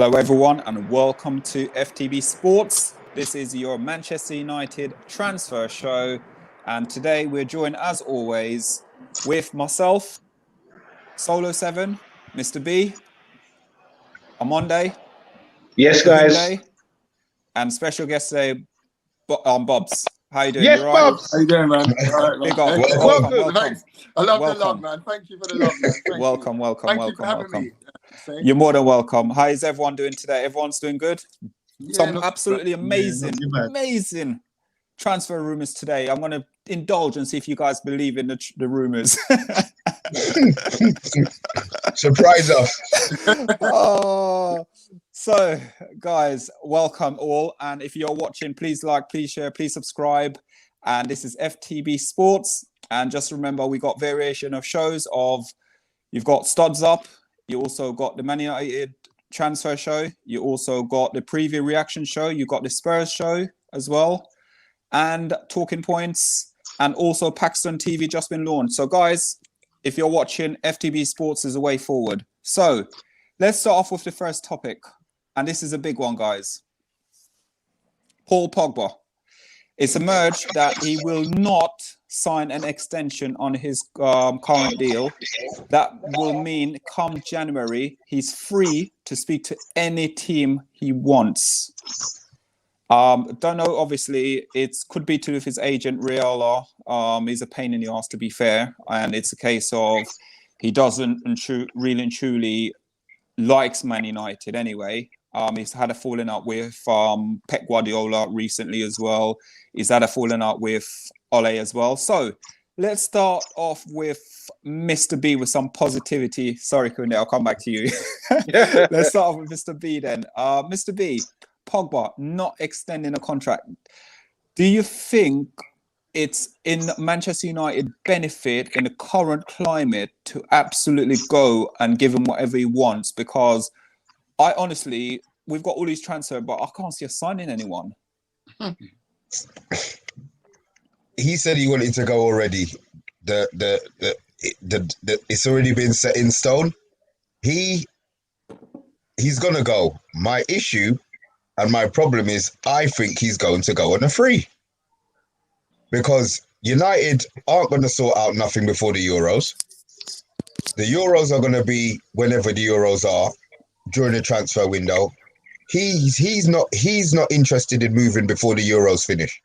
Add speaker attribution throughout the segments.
Speaker 1: Hello everyone and welcome to FTB Sports. This is your Manchester United transfer show and today we're joined as always with myself, Solo 7, Mr. B, Amonde,
Speaker 2: yes guys,
Speaker 1: and special guest today, Bobs. How you doing?
Speaker 2: Yes,
Speaker 1: you all right?
Speaker 2: Bobs.
Speaker 3: How you doing, man? All right, man.
Speaker 1: Big up.
Speaker 2: Welcome.
Speaker 3: Thanks. I love
Speaker 1: welcome.
Speaker 3: the love, man. Thank you for the love, man. Thank
Speaker 1: welcome.
Speaker 3: you. Thank you for having me.
Speaker 1: You're more than welcome. How is everyone doing today? Everyone's doing good?
Speaker 3: Yeah,
Speaker 1: Some absolutely amazing transfer rumors today. I'm going to indulge and see if you guys believe in the rumors.
Speaker 4: Surprise us.
Speaker 1: So, guys, welcome all. And if you're watching, please like, please share, please subscribe. And this is FTB Sports. And just remember, we got variation of shows of, you've got Studs Up. You also got the Man United transfer show. You also got the preview reaction show. You got the Spurs show as well. And Talking Points. And also Paxton TV just been launched. So, guys, if you're watching, FTB Sports is a way forward. So, let's start off with the first topic. And this is a big one, guys. Paul Pogba. It's emerged that he will not sign an extension on his current deal. That will mean come January, he's free to speak to any team he wants. Don't know, obviously, it could be to do with his agent, Reala. He's a pain in the ass, to be fair. And it's a case of he doesn't really and truly likes Man United anyway. He's had a falling out with Pep Guardiola recently as well. He's had a falling out with Ole as well. So let's start off with Mr. B with some positivity. Sorry, Kunde, I'll come back to you. Let's start off with Mr. B then. Mr. B, Pogba not extending a contract. Do you think it's in Manchester United benefit in the current climate to absolutely go and give him whatever he wants? Because I honestly, we've got all these transfer, but I can't see us signing anyone.
Speaker 4: He said he wanted to go already. It's already been set in stone. He's gonna go. My issue and my problem is I think he's going to go on a free. Because United aren't going to sort out nothing before the Euros. The Euros are going to be whenever the Euros are during the transfer window. He's not interested in moving before the Euros finish.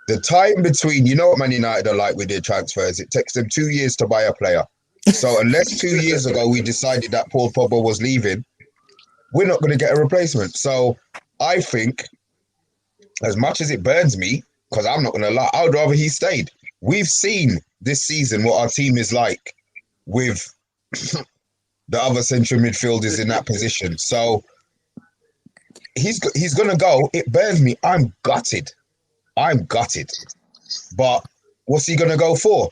Speaker 4: The time between, you know what Man United are like with their transfers, it takes them 2 years to buy a player. So unless 2 years ago we decided that Paul Pogba was leaving, we're not going to get a replacement. So I think, as much as it burns me, because I'm not going to lie, I would rather he stayed. We've seen this season what our team is like with the other central midfielders in that position. So he's going to go. It burns me. I'm gutted. But what's he going to go for?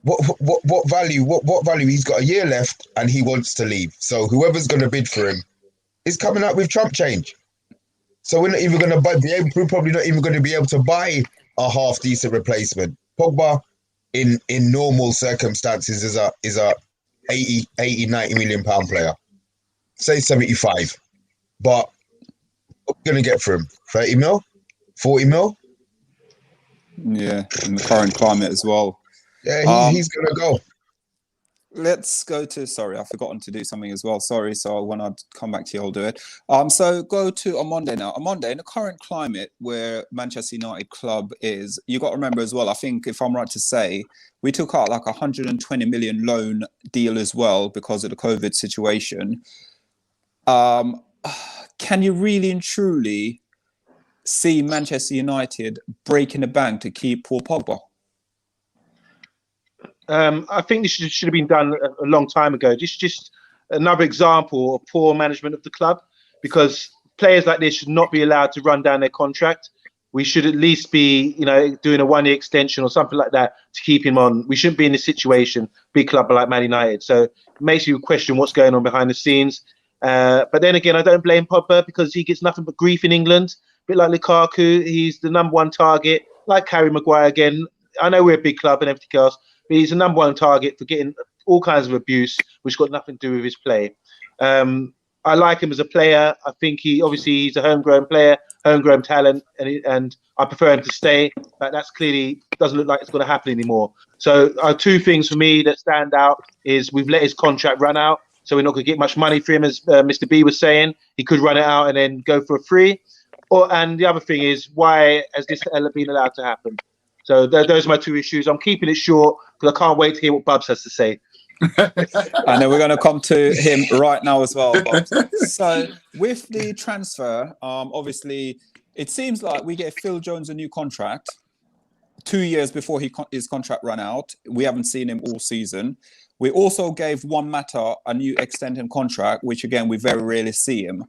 Speaker 4: What value? What value? He's got a year left and he wants to leave. So whoever's going to bid for him is coming up with chump change. So we're not even going to we're probably not even going to be able to buy a half decent replacement. Pogba in normal circumstances is a 80, 90 million pound player. Say 75. But what are we going to get for him? 30 mil? 40 mil?
Speaker 1: Yeah, in the current climate as well.
Speaker 4: Yeah, he's going to go.
Speaker 1: Let's go to, sorry, I've forgotten to do something as well. Sorry, so when I come back to you, I'll do it. So go to Amonde now. Amonde, in the current climate where Manchester United club is, you got to remember as well, I think if I'm right to say, we took out like 120 million loan deal as well because of the COVID situation. Can you really and truly see Manchester United breaking the bank to keep Paul Pogba?
Speaker 2: I think this should have been done a long time ago. Just another example of poor management of the club, because players like this should not be allowed to run down their contract. We should at least be, doing a 1 year extension or something like that to keep him on. We shouldn't be in this situation, big club like Man United. So it makes you question what's going on behind the scenes. But then again, I don't blame Pogba because he gets nothing but grief in England. A bit like Lukaku, he's the #1 target, like Harry Maguire again. I know we're a big club and everything else, but he's the #1 target for getting all kinds of abuse, which got nothing to do with his play. I like him as a player. I think he's a homegrown player, homegrown talent, and I prefer him to stay. But that's clearly doesn't look like it's going to happen anymore. So two things for me that stand out is we've let his contract run out, so we're not going to get much money for him, as Mr. B was saying. He could run it out and then go for a free. And the other thing is, why has this been allowed to happen? So those are my two issues. I'm keeping it short because I can't wait to hear what Bubs has to say.
Speaker 1: I know we're going to come to him right now as well. Bubs. So with the transfer, obviously, it seems like we get Phil Jones a new contract 2 years before his contract ran out. We haven't seen him all season. We also gave Juan Mata a new extended contract, which again, we very rarely see him.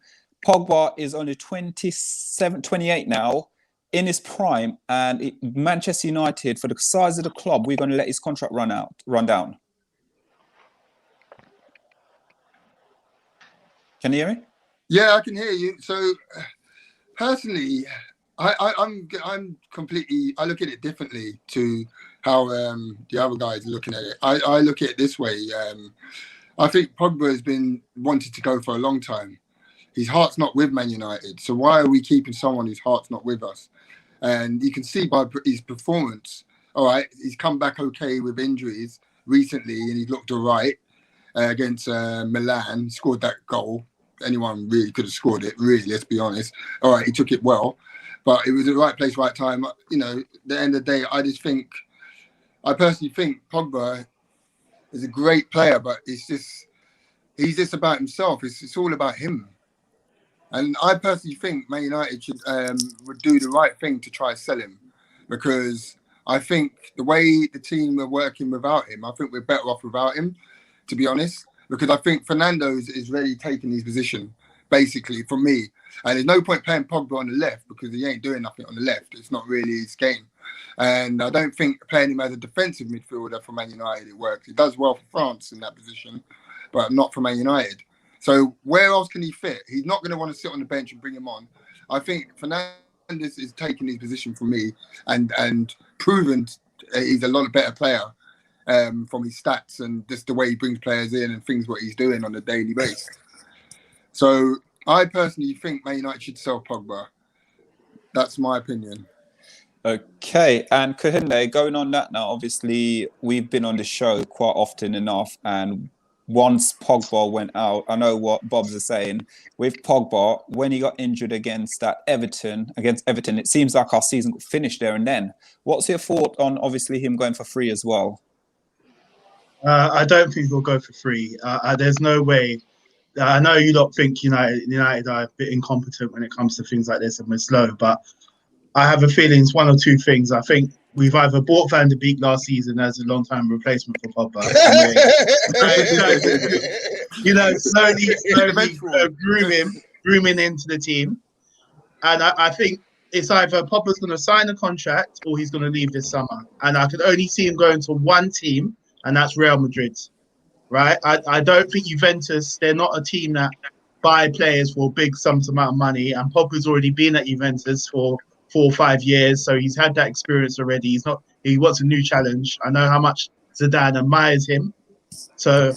Speaker 1: Pogba is only 28 now, in his prime, and Manchester United, for the size of the club, we're going to let his contract run down. Can you hear me?
Speaker 3: Yeah, I can hear you. So personally, I'm completely. I look at it differently to how the other guys are looking at it. I look at it this way. I think Pogba has been wanted to go for a long time. His heart's not with Man United, so why are we keeping someone whose heart's not with us? And you can see by his performance. All right, he's come back okay with injuries recently, and he looked all right against Milan. He scored that goal. Anyone really could have scored it, really, let's be honest. All right, he took it well, but it was the right place, right time. You know, at the end of the day, I personally think Pogba is a great player, but he's just about himself. It's all about him. And I personally think Man United would do the right thing to try to sell him, because I think the way the team are working without him, I think we're better off without him, to be honest. Because I think Fernando's is really taking his position, basically, for me. And there's no point playing Pogba on the left because he ain't doing nothing on the left. It's not really his game. And I don't think playing him as a defensive midfielder for Man United, it works. He does well for France in that position, but not for Man United. So where else can he fit? He's not going to want to sit on the bench and bring him on. I think Fernandes is taking his position for me and proven he's a lot better player from his stats and just the way he brings players in and things what he's doing on a daily basis. So I personally think Man United should sell Pogba. That's my opinion.
Speaker 1: Okay, and Kahinde, going on that now, obviously we've been on the show quite often enough, and once Pogba went out, I know what Bob's is saying, with Pogba, when he got injured against Everton, it seems like our season got finished there and then. What's your thought on, obviously, him going for free as well?
Speaker 5: I don't think he'll go for free. There's no way. I know you don't think United are a bit incompetent when it comes to things like this and we're slow, but I have a feeling it's one or two things. I think we've either bought Van der Beek last season as a long-time replacement for Pogba. Slowly grooming into the team. And I think it's either Pogba's going to sign a contract or he's going to leave this summer. And I could only see him going to one team, and that's Real Madrid, right? I don't think Juventus, they're not a team that buy players for big sums amount of money. And Pogba's already been at Juventus for 4 or 5 years, so he's had that experience already. He wants a new challenge. I know how much Zidane admires him, so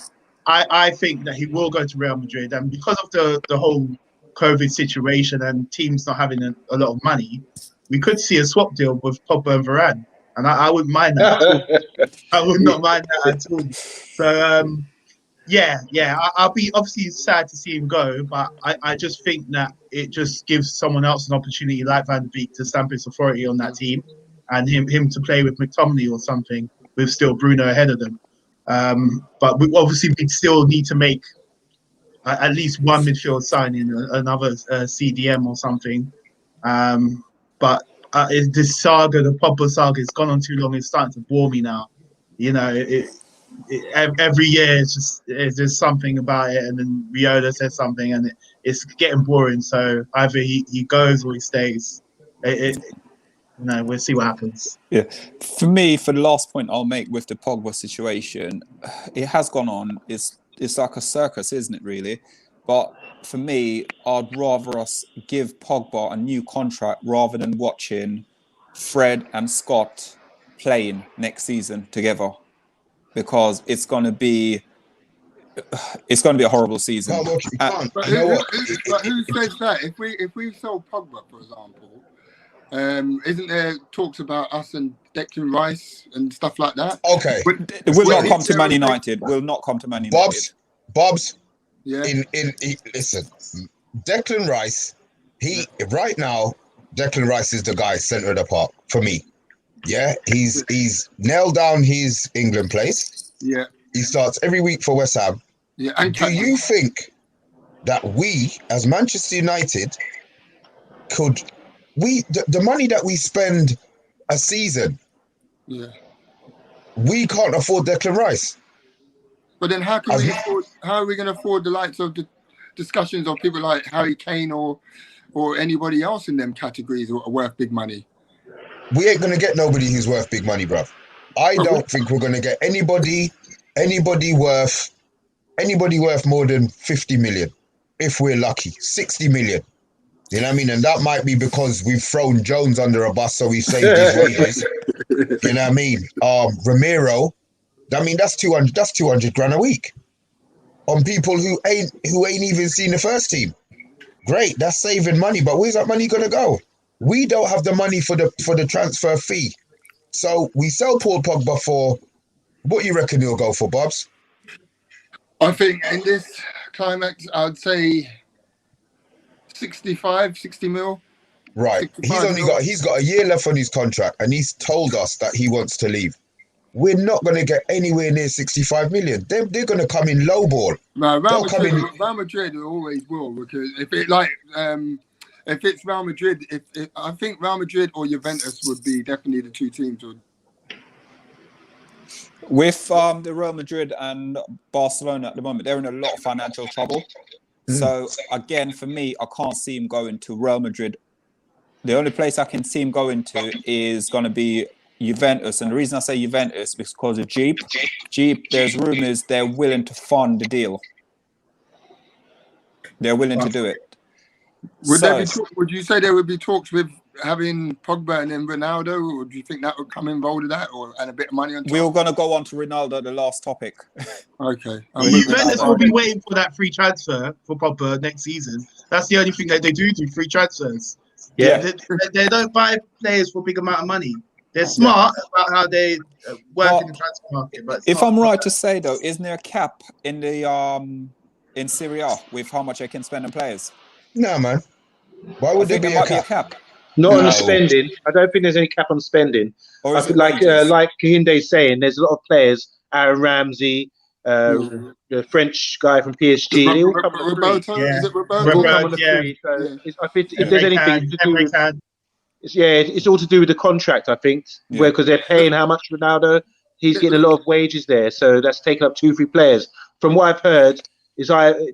Speaker 5: I think that he will go to Real Madrid. And because of the whole COVID situation and teams not having a lot of money, we could see a swap deal with Pogba and Varane, and I wouldn't mind that at all. I would not mind that at all. So I'll be obviously sad to see him go, but I just think that it just gives someone else an opportunity like Van der Beek to stamp his authority on that team, and him to play with McTominay or something with still Bruno ahead of them. But we'd still need to make at least one midfield signing, another CDM or something. But this saga, the Pogba saga, has gone on too long. It's starting to bore me now. You know, every year it's just something about it, and then Viola says something, and it's getting boring. So either he goes or he stays. We'll see what happens.
Speaker 1: Yeah, for me, for the last point I'll make with the Pogba situation, it has gone on. It's like a circus, isn't it? Really, but for me, I'd rather us give Pogba a new contract rather than watching Fred and Scott playing next season together. Because it's going to be it's going to be a horrible season.
Speaker 4: Can't watch it. You can't.
Speaker 3: But
Speaker 4: You know what?
Speaker 3: who says that? If we sold Pogba, for example, isn't there talks about us and Declan Rice and stuff like that?
Speaker 4: Okay.
Speaker 1: It will not come to Man United. Will not come to Man United.
Speaker 4: Bob's.
Speaker 3: Yeah.
Speaker 4: Listen, Declan Rice. Right now, Declan Rice is the guy center of the park for me. Yeah, he's nailed down his England place.
Speaker 3: Yeah.
Speaker 4: He starts every week for West Ham.
Speaker 3: Yeah. And
Speaker 4: Do you think that we, as Manchester United, the money that we spend a season, we can't afford Declan Rice?
Speaker 3: But then how are we going to afford the likes of the discussions of people like Harry Kane or anybody else in them categories who are worth big money?
Speaker 4: We ain't going to get nobody who's worth big money, bruv. I don't think we're going to get anybody worth more than 50 million, if we're lucky. 60 million. You know what I mean? And that might be because we've thrown Jones under a bus, so we've saved his wages. You know what I mean? Ramiro, I mean, that's 200 grand a week on people who ain't even seen the first team. Great, that's saving money, but where's that money gonna go? We don't have the money for the transfer fee. So we sell Paul Pogba for, what you reckon he'll go for, Bobs?
Speaker 3: I think in this climax, I'd say 60 mil.
Speaker 4: Right. He's got a year left on his contract, and he's told us that he wants to leave. We're not going to get anywhere near 65 million. They're going to come in low ball.
Speaker 3: No, Real Madrid always will, because if it's Real Madrid, I think Real Madrid or Juventus would be definitely the two teams.
Speaker 1: With the Real Madrid and Barcelona at the moment, they're in a lot of financial trouble. So again, for me, I can't see him going to Real Madrid. The only place I can see him going to is going to be Juventus. And the reason I say Juventus is because of Jeep. There's rumours they're willing to fund the deal. They're willing to do it.
Speaker 3: Would you say there would be talks with having Pogba and then Ronaldo, or do you think that would come involved with that, and a bit of money on top?
Speaker 1: We were going to go on to Ronaldo, the last topic.
Speaker 3: Okay.
Speaker 5: Juventus will be waiting for that free transfer for Pogba next season. That's the only thing that they do free transfers.
Speaker 1: Yeah.
Speaker 5: They don't buy players for a big amount of money. They're smart about how they work in the transfer market. But
Speaker 1: if I'm right to say, though, isn't there a cap in the in Serie A with how much they can spend on players?
Speaker 4: No, man. Why would there be a cap?
Speaker 2: Not on spending. I don't think there's any cap on spending.
Speaker 1: Or is it
Speaker 2: like Kahinde's saying, there's a lot of players, Aaron Ramsey, the French guy from PSG. They all come on the free.
Speaker 3: Is it Roberto?
Speaker 2: I think if there's anything to do with, it's all to do with the contract, I think, because they're paying how much Ronaldo. He's getting a lot of wages there, so that's taking up 2-3 players. From what I've heard,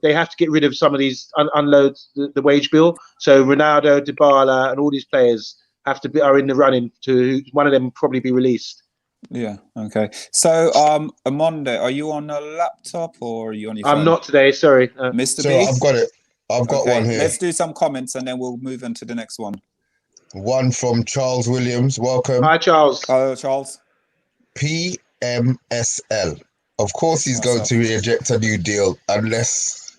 Speaker 2: they have to get rid of some of these unload the wage bill. So Ronaldo, Dybala, and all these players are in the running to one of them probably be released.
Speaker 1: Yeah. Okay. So, Amonde, are you on a laptop or are you on your phone?
Speaker 2: I'm not today. Sorry,
Speaker 1: Mr.
Speaker 4: So
Speaker 1: B.
Speaker 4: I've got it. I've got one here.
Speaker 1: Let's do some comments and then we'll move on to the next one.
Speaker 4: One from Charles Williams. Welcome.
Speaker 2: Hi, Charles.
Speaker 1: Hello, Charles.
Speaker 4: PMSL. Of course, he's going to reject a new deal unless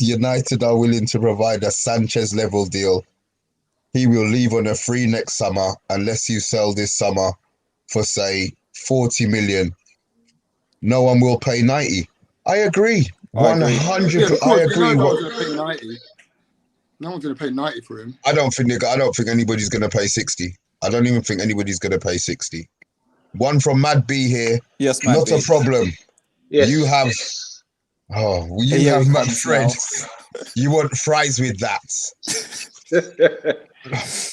Speaker 4: United are willing to provide a Sanchez level deal. He will leave on a free next summer unless you sell this summer for, say, 40 million. No one will pay 90. I agree. 100%. I agree.
Speaker 3: No one's going to pay 90 for him.
Speaker 4: I don't think anybody's going to pay 60. I don't even think anybody's going to pay 60. One from Mad B here.
Speaker 1: Yes, Mad
Speaker 4: Not
Speaker 1: B.
Speaker 4: a problem.
Speaker 2: Yes.
Speaker 4: You have... my friend. You want fries with that.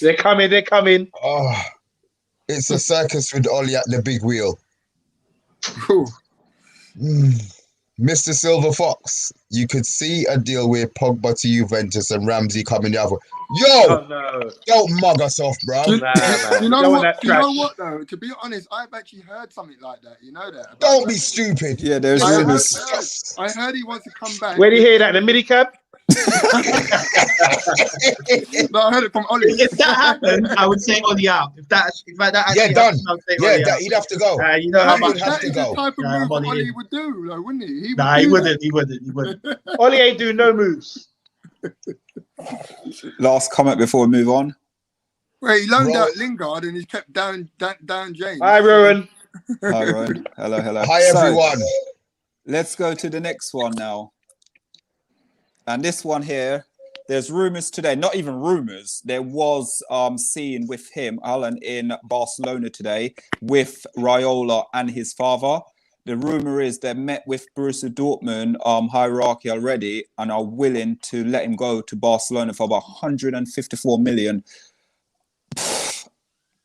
Speaker 2: They're coming.
Speaker 4: Oh, it's a circus with Ollie at the big wheel. Mr. Silver Fox, you could see a deal with Pogba to Juventus and Ramsey coming the other way. Don't mug us off, bro.
Speaker 3: You know what, though? To be honest, I've actually heard something like that. You know that?
Speaker 4: Don't be stupid.
Speaker 1: Yeah, there's rumors.
Speaker 3: I heard he wants to come back.
Speaker 2: Where do you hear that? The minicab?
Speaker 3: No, I heard it from Ollie.
Speaker 5: If that happened, I would say Ollie out. If that actually
Speaker 4: done.
Speaker 5: happened, I would say
Speaker 4: Yeah,
Speaker 5: Ollie out.
Speaker 4: he'd have to go.
Speaker 5: You know how
Speaker 4: He would
Speaker 5: much?
Speaker 4: have
Speaker 3: That
Speaker 4: to
Speaker 3: is
Speaker 4: go.
Speaker 3: the type of
Speaker 5: Yeah,
Speaker 3: move
Speaker 5: Ollie
Speaker 3: Ollie
Speaker 5: in.
Speaker 3: would do, though, wouldn't he?
Speaker 5: Nah, he wouldn't. He wouldn't.
Speaker 2: Ollie ain't doing no moves.
Speaker 1: Last comment before we move on.
Speaker 3: Well, he loaned
Speaker 4: Bro.
Speaker 3: out Lingard and he kept down James.
Speaker 2: Hi, Rowan.
Speaker 1: Hi, Rowan. Hello.
Speaker 4: Hi,
Speaker 1: So,
Speaker 4: everyone.
Speaker 1: let's go to the next one now. And this one here, there's rumors today, not even rumors. There was seen with him, Haaland, in Barcelona today with Raiola and his father. The rumor is they met with Borussia Dortmund hierarchy already and are willing to let him go to Barcelona for about 154 million.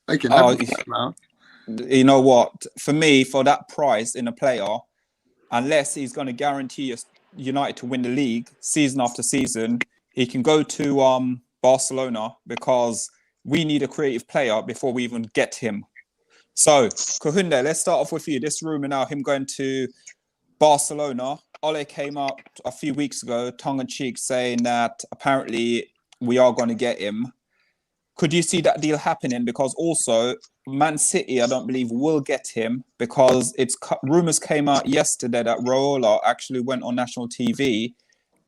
Speaker 3: They can have this amount.
Speaker 1: You know what? For me, for that price in a player, unless he's going to guarantee United to win the league season after season, he can go to Barcelona because we need a creative player before we even get him. So, Kahunde, let's start off with you. This rumor now, him going to Barcelona. Ole came up a few weeks ago, tongue-in-cheek, saying that apparently we are going to get him. Could you see that deal happening? Because also, Man City, I don't believe, will get him because rumors came out yesterday that Raiola actually went on national TV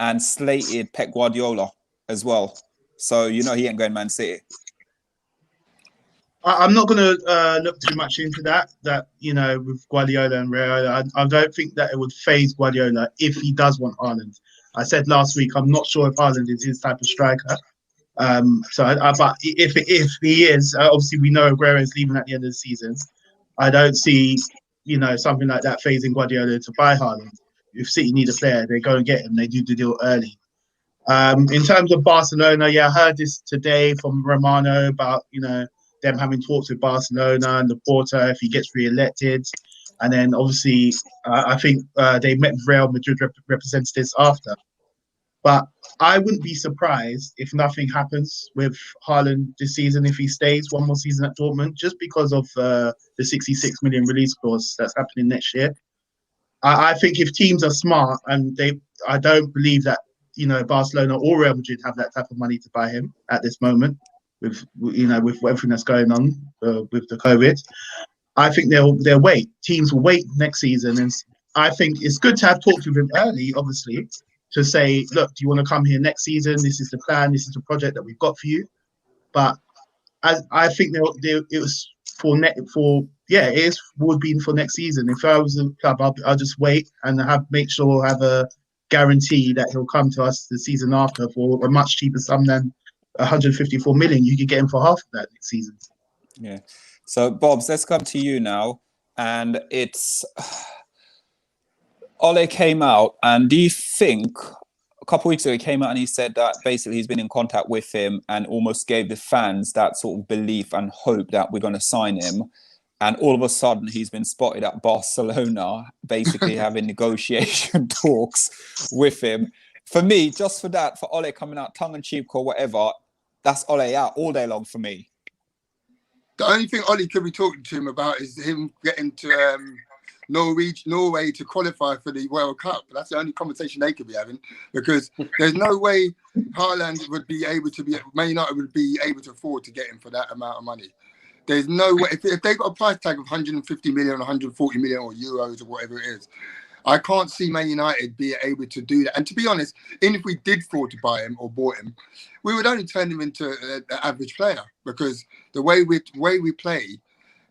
Speaker 1: and slated Pep Guardiola as well. So, he ain't going Man City.
Speaker 5: I'm not going to look too much into that, with Guardiola and Raiola. I don't think that it would phase Guardiola if he does want Haaland. I said last week, I'm not sure if Haaland is his type of striker. But if he is, obviously we know Aguero is leaving at the end of the season. I don't see, something like that phasing Guardiola to buy Haaland. If City need a player, they go and get him. They do the deal early. In terms of Barcelona, I heard this today from Romano about, them having talks with Barcelona and Laporta if he gets re-elected. And then obviously, I think they met Real Madrid representatives after. But I wouldn't be surprised if nothing happens with Haaland this season if he stays one more season at Dortmund, just because of the 66 million release clause that's happening next year. I think if teams are smart and I don't believe that Barcelona or Real Madrid have that type of money to buy him at this moment with everything that's going on with the COVID. I think they'll wait. Teams will wait next season, and I think it's good to have talked with him early, obviously, to say, look, do you want to come here next season? This is the plan. This is the project that we've got for you. But I think it would be for next season. If I was a club, I'll just wait and have a guarantee that he'll come to us the season after for a much cheaper sum than 154 million. You could get him for half of that next season.
Speaker 1: Yeah. So, Bobs, let's come to you now. And it's Ole came out, and do you think a couple of weeks ago he came out and he said that basically he's been in contact with him and almost gave the fans that sort of belief and hope that we're going to sign him. And all of a sudden he's been spotted at Barcelona, basically having negotiation talks with him. For me, just for that, for Ole coming out tongue-in-cheek or whatever, that's Ole out all day long for me.
Speaker 3: The only thing Ollie could be talking to him about is him getting to Norway to qualify for the World Cup. That's the only conversation they could be having, because there's no way Haaland would be able to Man United would be able to afford to get him for that amount of money. There's no way. If they got a price tag of 150 million, 140 million, or euros, or whatever it is, I can't see Man United be able to do that. And to be honest, even if we did afford to buy him or bought him, we would only turn him into an average player, because the way we play,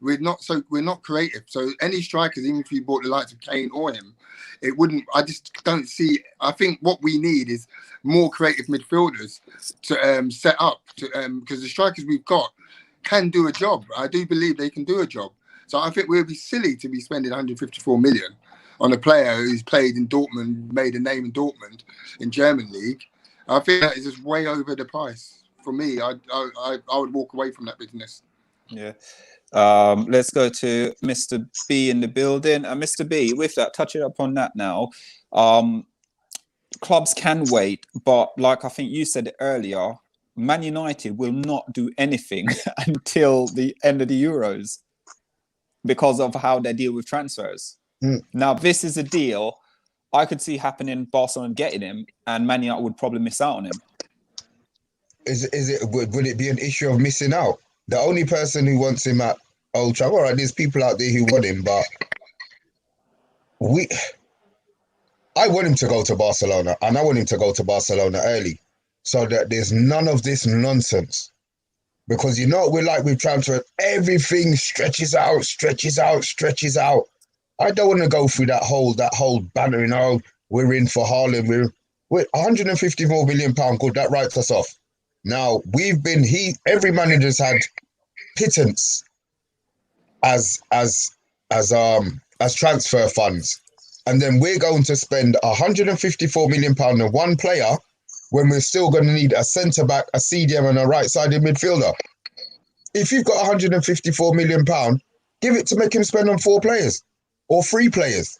Speaker 3: we're not creative. So any strikers, even if you bought the likes of Kane or him, it wouldn't. I just don't see. I think what we need is more creative midfielders to set up because the strikers we've got can do a job. I do believe they can do a job. So I think we'd be silly to be spending 154 million on a player who's played in Dortmund, made a name in Dortmund in German league. I think that is just way over the price. For me, I would walk away from that business.
Speaker 1: Yeah. Let's go to Mr. B in the building. Mr. B, with that, touching up on that now, clubs can wait, but like I think you said earlier, Man United will not do anything until the end of the Euros because of how they deal with transfers. Now, this is a deal I could see happening Barcelona getting him, and Man United would probably miss out on him.
Speaker 4: Would it be an issue of missing out? The only person who wants him at Old Trafford, all right, there's people out there who want him, but I want him to go to Barcelona, and I want him to go to Barcelona early, so that there's none of this nonsense. Because you know, we're like with transfer, everything stretches out. I don't want to go through that whole bantering. Oh, we're in for Haaland. We're 154 million pound. Good, that writes us off. Now every manager's had pittance as transfer funds, and then we're going to spend 154 million pound on one player when we're still going to need a centre back, a CDM, and a right-sided midfielder. If you've got 154 million pound, give it to make him spend on 4 players or 3 players.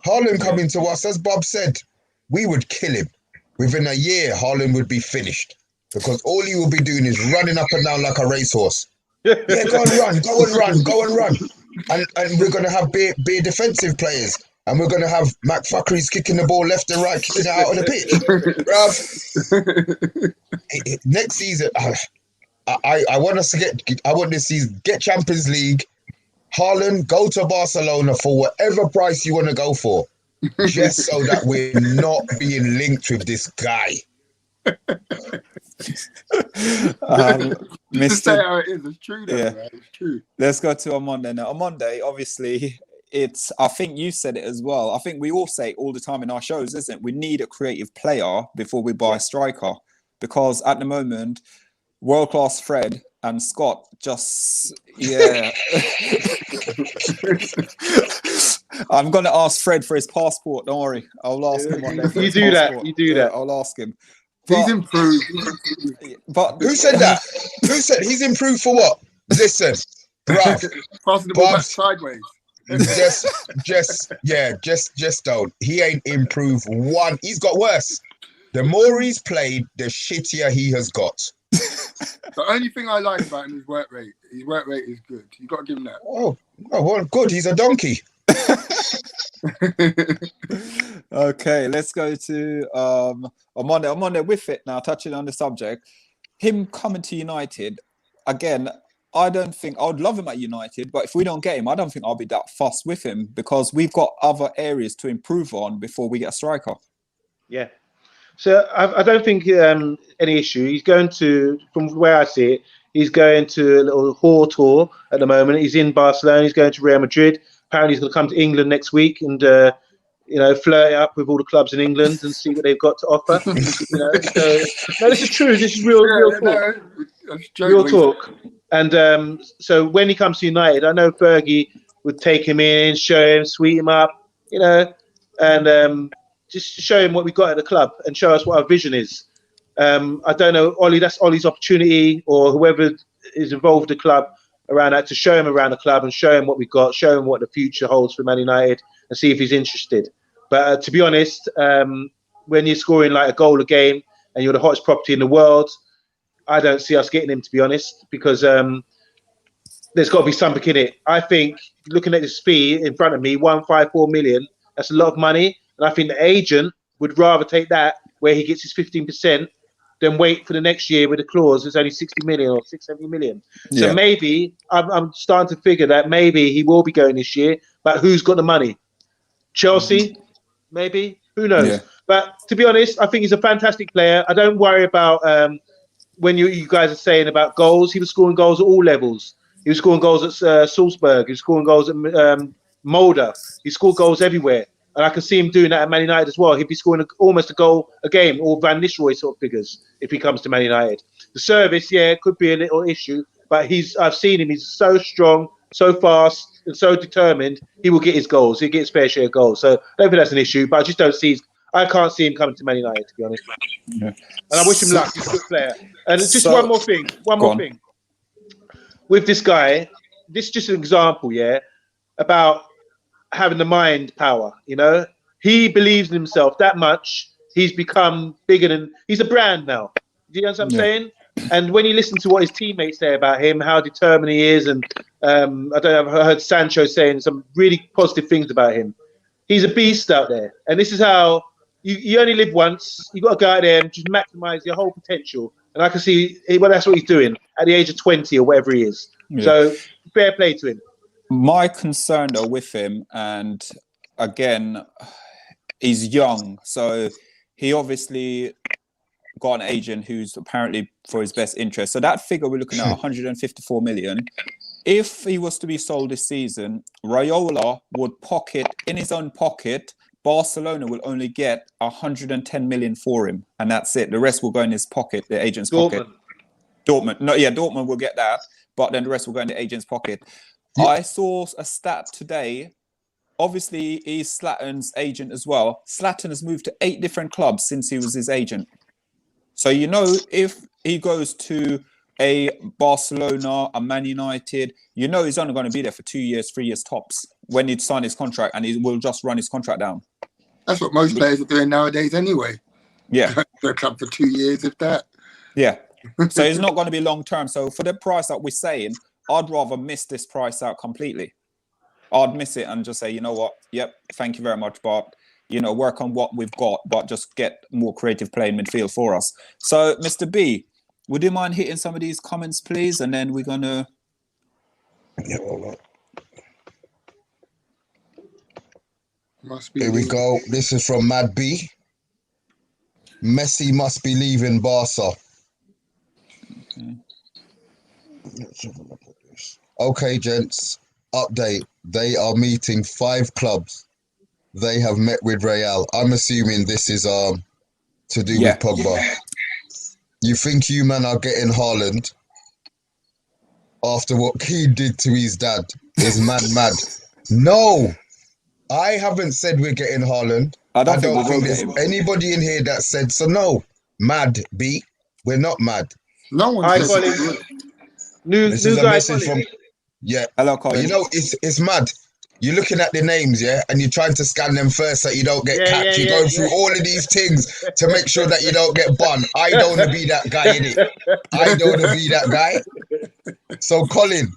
Speaker 4: Haaland coming to us, as Bob said, we would kill him. Within a year, Haaland would be finished, because all he will be doing is running up and down like a racehorse. Yeah, go and run. And we're going to have bare defensive players. And we're going to have McFuckery's kicking the ball left and right, kicking it out on the pitch. Bruv, next season, I want us to get Champions League. Haaland, go to Barcelona for whatever price you want to go for, just so that we're not being linked with this guy.
Speaker 3: Just say how it is. It's true, though, man. It's true.
Speaker 1: Let's go to Monday now. On Monday, obviously, I think you said it as well. I think we all say it all the time in our shows, isn't it? We need a creative player before we buy a striker, because at the moment, world-class Fred and Scott just, yeah. I'm going to ask Fred for his passport. Don't worry. I'll ask him one day.
Speaker 2: You do that.
Speaker 1: I'll ask him.
Speaker 3: He's improved.
Speaker 1: But
Speaker 4: who said that? Who said he's improved for what? Listen, bruv.
Speaker 3: Passing the ball back sideways.
Speaker 4: Just don't. He ain't improved one. He's got worse. The more he's played, the shittier he has got.
Speaker 3: The only thing I like about him is work rate. His work rate is good. You got to give him that.
Speaker 4: Oh, well, good. He's a donkey.
Speaker 1: Okay, let's go to on Monday with it now, touching on the subject. Him coming to United, again, I don't think I would love him at United, but if we don't get him, I don't think I'll be that fussed with him, because we've got other areas to improve on before we get a striker.
Speaker 2: Yeah. So I don't think any issue. He's going to, from where I see it, he's going to a little whore tour at the moment. He's in Barcelona. He's going to Real Madrid. Apparently, he's going to come to England next week and flirt it up with all the clubs in England and see what they've got to offer. So, no, this is true. This is real talk. Real talk. And so when he comes to United, I know Fergie would take him in, show him, sweet him up, and just to show him what we got at the club and show us what our vision is. I don't know, Ollie, that's Ollie's opportunity, or whoever is involved with the club around that, to show him around the club and show him what we got, show him what the future holds for Man United, and see if he's interested. But to be honest, when you're scoring like a goal a game and you're the hottest property in the world, I don't see us getting him, to be honest, because there's got to be something in it. I think, looking at the speed in front of me, 154 million, that's a lot of money. And I think the agent would rather take that, where he gets his 15%, than wait for the next year with a clause that's only 60 million or 70 million. So
Speaker 1: Yeah.
Speaker 2: maybe I'm starting to figure that maybe he will be going this year, but who's got the money? Chelsea, maybe? Who knows?
Speaker 1: Yeah.
Speaker 2: But to be honest, I think he's a fantastic player. I don't worry about when you guys are saying about goals. He was scoring goals at all levels. He was scoring goals at Salzburg. He was scoring goals at Mulder. He scored goals everywhere. And I can see him doing that at Man United as well. He'd be scoring almost a goal a game, or Van Nistelrooy sort of figures, if he comes to Man United. The service, it could be a little issue, but I've seen him. He's so strong, so fast, and so determined. He will get his goals. He'll get his fair share of goals. So I don't think that's an issue, but I just don't see. I can't see him coming to Man United, to be honest.
Speaker 1: Yeah.
Speaker 2: And I wish him luck. He's a good player. And just
Speaker 1: So-
Speaker 2: one more thing. With this guy, this is just an example, about having the mind power. He believes in himself that much. He's become bigger than, he's a brand now. Do you understand what I'm saying? And when you listen to what his teammates say about him, how determined he is, and I don't know, I've heard Sancho saying some really positive things about him. he's a beast out there. And this is how you only live once. You got to go out there and just maximize your whole potential. And I can see, well, that's what he's doing at the age of 20 or whatever he is.
Speaker 1: Yeah.
Speaker 2: So fair play to him.
Speaker 1: My concern though with him, and again, he's young, so he obviously got an agent who's apparently for his best interest. So that figure we're looking at 154 million. If he was to be sold this season, Raiola would pocket in his own pocket. Barcelona will only get 110 million for him, and that's it. The rest will go in his pocket, the agent's pocket. Dortmund will get that, but then the rest will go in the agent's pocket. Yeah. I saw a stat today. Obviously, he's Zlatan's agent as well. Zlatan has moved to 8 different clubs since he was his agent. So, you know, if he goes to a Barcelona, a Man United, you know he's only going to be there for 2 years, 3 years tops when he'd sign his contract, and he will just run his contract down.
Speaker 3: That's what most players are doing nowadays anyway.
Speaker 1: Yeah.
Speaker 3: They're club for 2 years, if that.
Speaker 1: Yeah. So it's not going to be long term. So for the price that we're saying, I'd rather miss this price out completely. I'd miss it and just say, you know what? Yep, thank you very much, but you know, work on what we've got, but just get more creative play in midfield for us. So, Mr. B, would you mind hitting some of these comments, please? And then we're gonna.
Speaker 4: Yeah, well,
Speaker 3: must be.
Speaker 4: Here we go. This is from Mad B. Messi must be leaving Barca. Okay, gents. Update. They are meeting 5 clubs. They have met with Real. I'm assuming this is to do with Pogba. Yeah. You think you man are getting Haaland after what Kane did to his dad? Is man mad? No, I haven't said we're getting Haaland. I don't think there's anybody in here that said so. No, mad B. We're not mad.
Speaker 3: No one said it.
Speaker 4: This is a message from. Yeah.
Speaker 1: Hello, Colin.
Speaker 4: You know, it's mad. You're looking at the names, yeah, and you're trying to scan them first so you don't get catch. You're going through all of these things to make sure that you don't get bun. I don't want to be that guy, innit? I don't want to be that guy. So, Colin,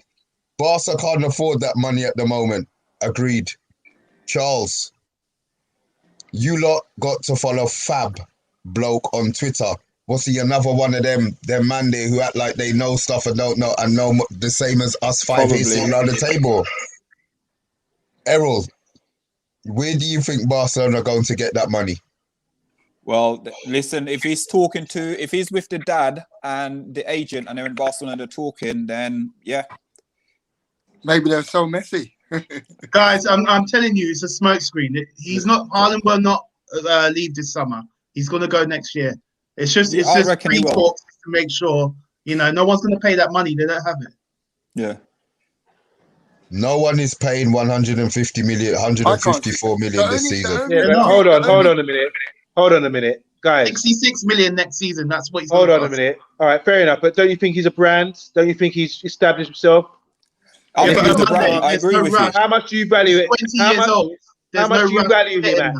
Speaker 4: Barca can't afford that money at the moment. Agreed. Charles, you lot got to follow Fab bloke on Twitter. What's he, another one of them man there who act like they know stuff and don't know and know the same as us 5 here sitting on the table? Errol, where do you think Barcelona are going to get that money?
Speaker 1: Well, listen, if he's with the dad and the agent and they're in Barcelona they're talking, then yeah.
Speaker 3: Maybe they're so messy.
Speaker 5: Guys, I'm telling you, it's a smokescreen. Haaland will not leave this summer. He's going to go next year. It's just pre-talks to make sure, you know, no one's going to pay that money. They don't have it.
Speaker 1: Yeah.
Speaker 4: No one is paying 150 million, 154 million this season.
Speaker 2: Yeah, hold on a minute. Guys.
Speaker 5: 66 million next season. That's what he's
Speaker 2: Hold on a minute. All right, fair enough. But don't you think he's a brand? Don't you think he's established himself?
Speaker 1: I agree with you.
Speaker 2: How much do you value it?
Speaker 5: 20 years old.
Speaker 2: How much do you value him at?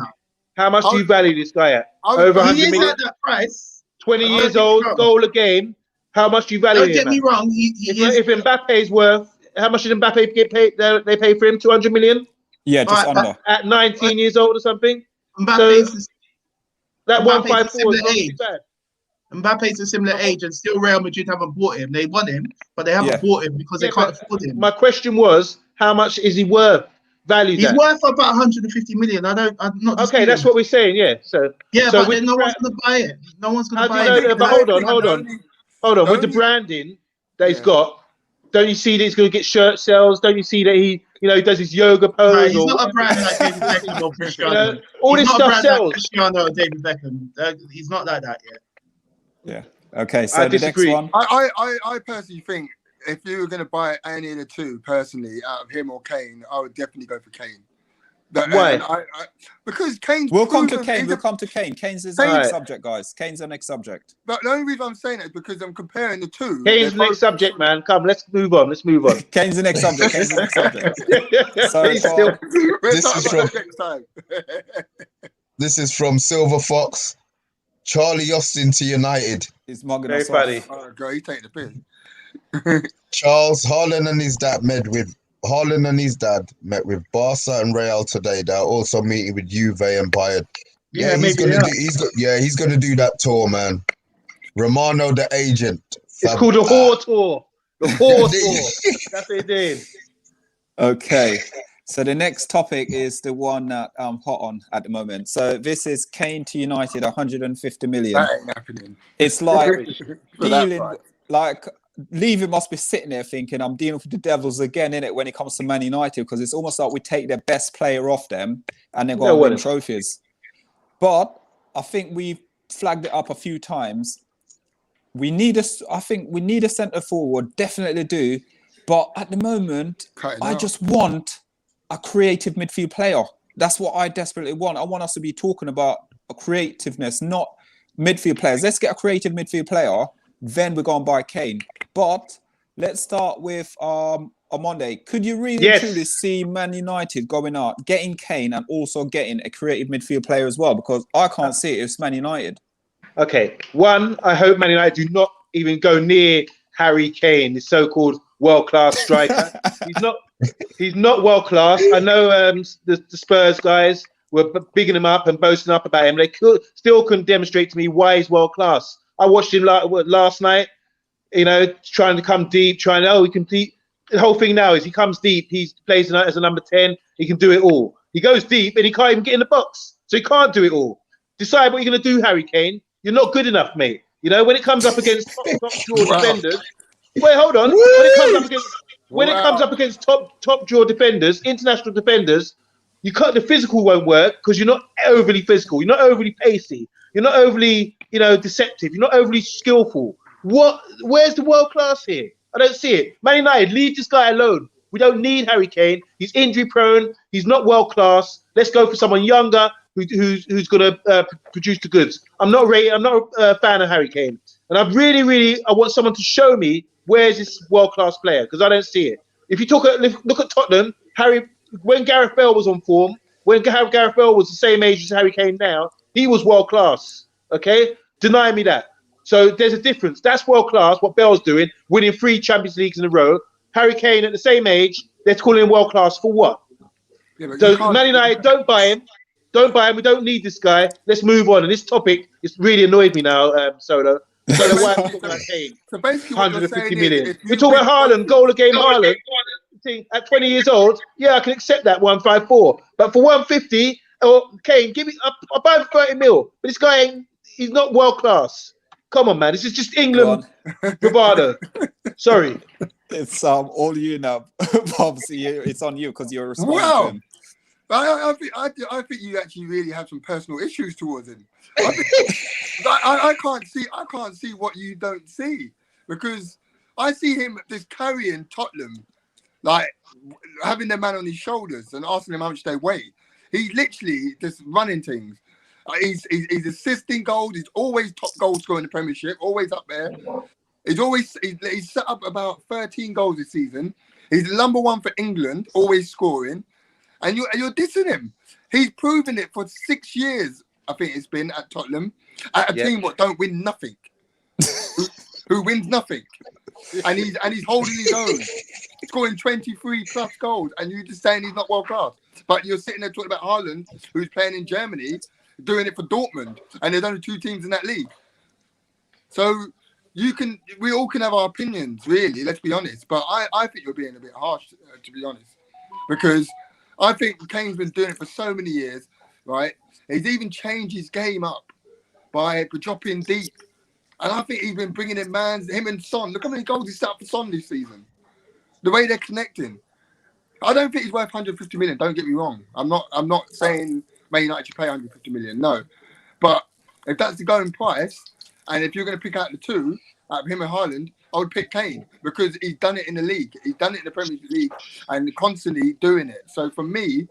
Speaker 2: How much do you value this guy at? Over 100 million?
Speaker 5: At that price.
Speaker 2: 20 years old, goal a game. How much do you value him?
Speaker 5: Don't get me wrong.
Speaker 2: If Mbappe's worth, how much did Mbappe get paid? They pay for him 200 million.
Speaker 1: Yeah, just under.
Speaker 2: At 19 years old or something.
Speaker 5: Mbappe's
Speaker 2: that 154 is not too bad.
Speaker 5: Mbappe's a similar age, and still Real Madrid haven't bought him. They want him, but they haven't bought him because they can't afford him.
Speaker 2: My question was, how much is he worth?
Speaker 5: He's worth about 150 million. I'm not.
Speaker 2: Okay, that's what we're saying. Yeah. So
Speaker 5: but then no one's going to buy it. No one's going to buy it.
Speaker 2: But hold on. With the branding that he's got, don't you see that he's going to get shirt sales? Don't you see that he does his yoga pose?
Speaker 5: No, he's not a brand like David Beckham or Cristiano.
Speaker 2: All this stuff sells.
Speaker 5: Like Cristiano or David Beckham. He's not like that yet.
Speaker 1: Yeah. Okay. So the next one.
Speaker 3: I personally think if you were going to buy any of the two, personally, out of him or Kane, I would definitely go for Kane.
Speaker 2: Why?
Speaker 3: Because Kane's.
Speaker 1: We'll come to Kane. Kane's the next subject, guys. Kane's the next subject.
Speaker 3: But the only reason I'm saying that is because I'm comparing the two.
Speaker 2: Kane's the next subject, man. Come, let's move on.
Speaker 1: Kane's the next subject.
Speaker 4: This is from Silver Fox. Charlie Austin to United.
Speaker 1: He's mugging
Speaker 2: us
Speaker 1: off.
Speaker 3: Oh, girl, he's taking the piss.
Speaker 4: Charles Haaland and his dad met with Haaland and his dad met with Barca and Real today. They're also meeting with Juve and Bayern.
Speaker 5: Yeah,
Speaker 4: he's
Speaker 5: maybe
Speaker 4: gonna
Speaker 5: they are.
Speaker 4: he's gonna do that tour, man. Romano, the agent.
Speaker 2: It's called the Whore Tour. The Whore Tour. That's what it did.
Speaker 1: Okay. So the next topic is the one that I'm hot on at the moment. So this is Kane to United, 150 million.
Speaker 3: That ain't happening.
Speaker 1: It's like
Speaker 3: For that
Speaker 1: dealing,
Speaker 3: price.
Speaker 1: like Levy must be sitting there thinking, I'm dealing with the Devils again, innit, when it comes to Man United, because it's almost like we take their best player off them and they're going to win trophies. But I think we've flagged it up a few times. I think we need a centre forward, definitely do. But at the moment, I just want a creative midfield player. That's what I desperately want. I want us to be talking about a creativeness, not midfield players. Let's get a creative midfield player, then we're going to buy Kane. But let's start with Monday. Could you really truly see Man United going out, getting Kane and also getting a creative midfield player as well? Because I can't see it. It's Man United.
Speaker 2: Okay. One, I hope Man United do not even go near Harry Kane, the so-called world-class striker. He's not world-class. I know the Spurs guys were bigging him up and boasting up about him. They still couldn't demonstrate to me why he's world-class. I watched him last night, trying to come deep, he can deep. The whole thing now is he comes deep. He plays as a number 10. He can do it all. He goes deep and he can't even get in the box. So he can't do it all. Decide what you're going to do, Harry Kane. You're not good enough, mate. When it comes up against top draw defenders. Wait, hold on. When it comes up against top draw defenders, international defenders, the physical won't work because you're not overly physical. You're not overly pacey. You're not overly, deceptive. You're not overly skillful. Where's the world class here? I don't see it. Man United, leave this guy alone. We don't need Harry Kane. He's injury prone. He's not world class. Let's go for someone younger who's going to produce the goods. I'm not a fan of Harry Kane, and I want someone to show me where's this world class player because I don't see it. If you look at Tottenham, when Gareth Bale was on form, when Gareth Bale was the same age as Harry Kane now, he was world class. Okay, deny me that. So there's a difference. That's world class. What Bale's doing, winning 3 Champions Leagues in a row. Harry Kane at the same age, let's call him world class for what? Yeah, so Man United, don't buy him. Don't buy him. We don't need this guy. Let's move on. And this topic has really annoyed me now, Solo. So why I'm talking about Kane?
Speaker 3: So basically,
Speaker 2: 150 million. We talk about Haaland, goal a game Haaland. At 20 years old, I can accept that 154. But for 150, Kane, give me. I'll buy him 30 mil. But this guy he's not world class. Come on, man. This is just England bravado. Sorry.
Speaker 1: It's all you now, Bob. It's on you because you're responding to him.
Speaker 3: I think you actually really have some personal issues towards him. I can't see what you don't see because I see him just carrying Tottenham, like having their man on his shoulders and asking them how much they weigh. He's literally just running things. He's assisting goals. He's always top goal scorer in the Premiership, always up there. He's set up about 13 goals this season. He's the number 1 for England, always scoring. And you're dissing him. He's proven it for 6 years, I think it's been at Tottenham, at a team what don't win nothing, who wins nothing, and he's holding his own, scoring 23 plus goals, and you're just saying he's not world class. But you're sitting there talking about Haaland, who's playing in Germany, doing it for Dortmund, and there's only 2 teams in that league. So we all can have our opinions, really. Let's be honest. But I think you're being a bit harsh, to be honest, because I think Kane's been doing it for so many years, right? He's even changed his game up by dropping deep. And I think he's been bringing in him and Son. Look how many goals he set up for Son this season. The way they're connecting. I don't think he's worth 150 million, don't get me wrong. I'm not saying Man United should pay 150 million, no. But if that's the going price, and if you're going to pick out the 2, out of him and Haaland, I would pick Kane because he's done it in the league. He's done it in the Premier League and constantly doing it. So for me,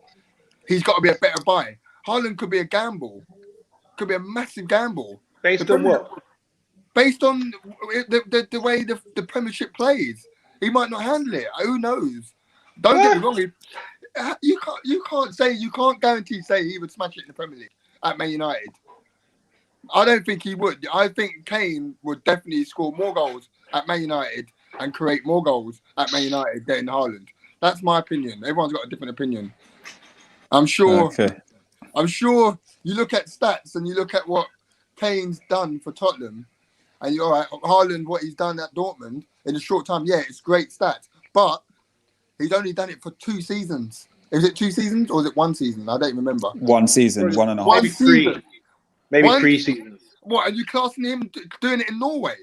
Speaker 3: he's got to be a better buy. Haaland could be a gamble. Could be a massive gamble.
Speaker 2: Based on what?
Speaker 3: Based on the way the Premiership plays. He might not handle it. Who knows? Don't get me wrong. You can't guarantee he would smash it in the Premier League at Man United. I don't think he would. I think Kane would definitely score more goals at Man United and create more goals at Man United than Haaland. That's my opinion. Everyone's got a different opinion. I'm sure.
Speaker 1: Okay.
Speaker 3: I'm sure you look at stats and you look at what Kane's done for Tottenham, and you're all right. Haaland, what he's done at Dortmund in a short time, yeah, it's great stats. But he's only done it for 2 seasons. Is it 2 seasons or is it 1 season? I don't even remember.
Speaker 1: 1 season, 1.5.
Speaker 3: One
Speaker 2: Maybe 3.
Speaker 3: season.
Speaker 2: Maybe
Speaker 3: One-
Speaker 2: 3 seasons.
Speaker 3: What, are you classing him doing it in Norway?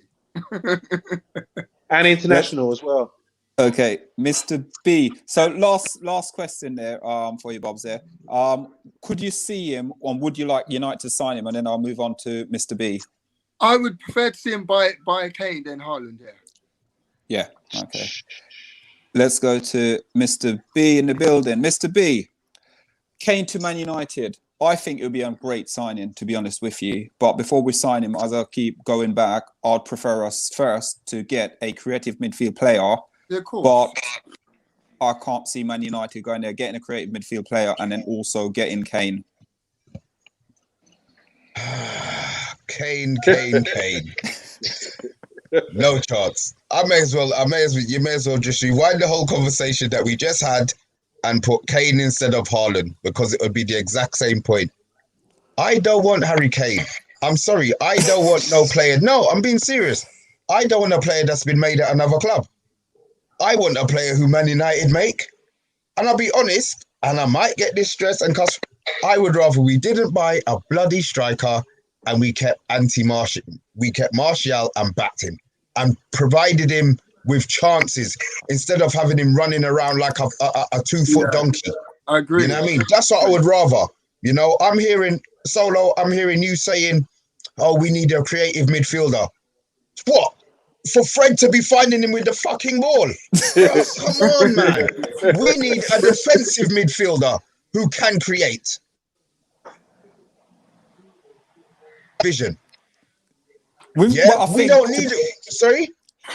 Speaker 2: And international as well.
Speaker 1: Okay, Mr. B. So last question there for you, Bobs. There, could you see him, or would you like United to sign him? And then I'll move on to Mr. B.
Speaker 3: I would prefer to see him buy Kane than Haaland. Yeah.
Speaker 1: Yeah. Okay. Let's go to Mr. B in the building. Mr. B, Kane to Man United. I think it would be a great signing, to be honest with you. But before we sign him, as I keep going back, I'd prefer us first to get a creative midfield player.
Speaker 3: Yeah, cool.
Speaker 1: But I can't see Man United going there, getting a creative midfield player, and then also getting Kane.
Speaker 4: Kane. No chance. You may as well just rewind the whole conversation that we just had and put Kane instead of Haaland, because it would be the exact same point. I don't want Harry Kane. I'm sorry. I don't want no player. No, I'm being serious. I don't want a player that's been made at another club. I want a player who Man United make. And I'll be honest, and I might get this stress, and cause I would rather we didn't buy a bloody striker and we kept Martial and backed him and provided him with chances instead of having him running around like a 2-foot donkey.
Speaker 3: I agree.
Speaker 4: You know what I mean? That's what I would rather. You know, I'm hearing you saying, oh, we need a creative midfielder. What? For Fred to be finding him with the fucking ball? Come on, man. We need a defensive midfielder who can create. Vision.
Speaker 1: We
Speaker 4: don't need it. Sorry?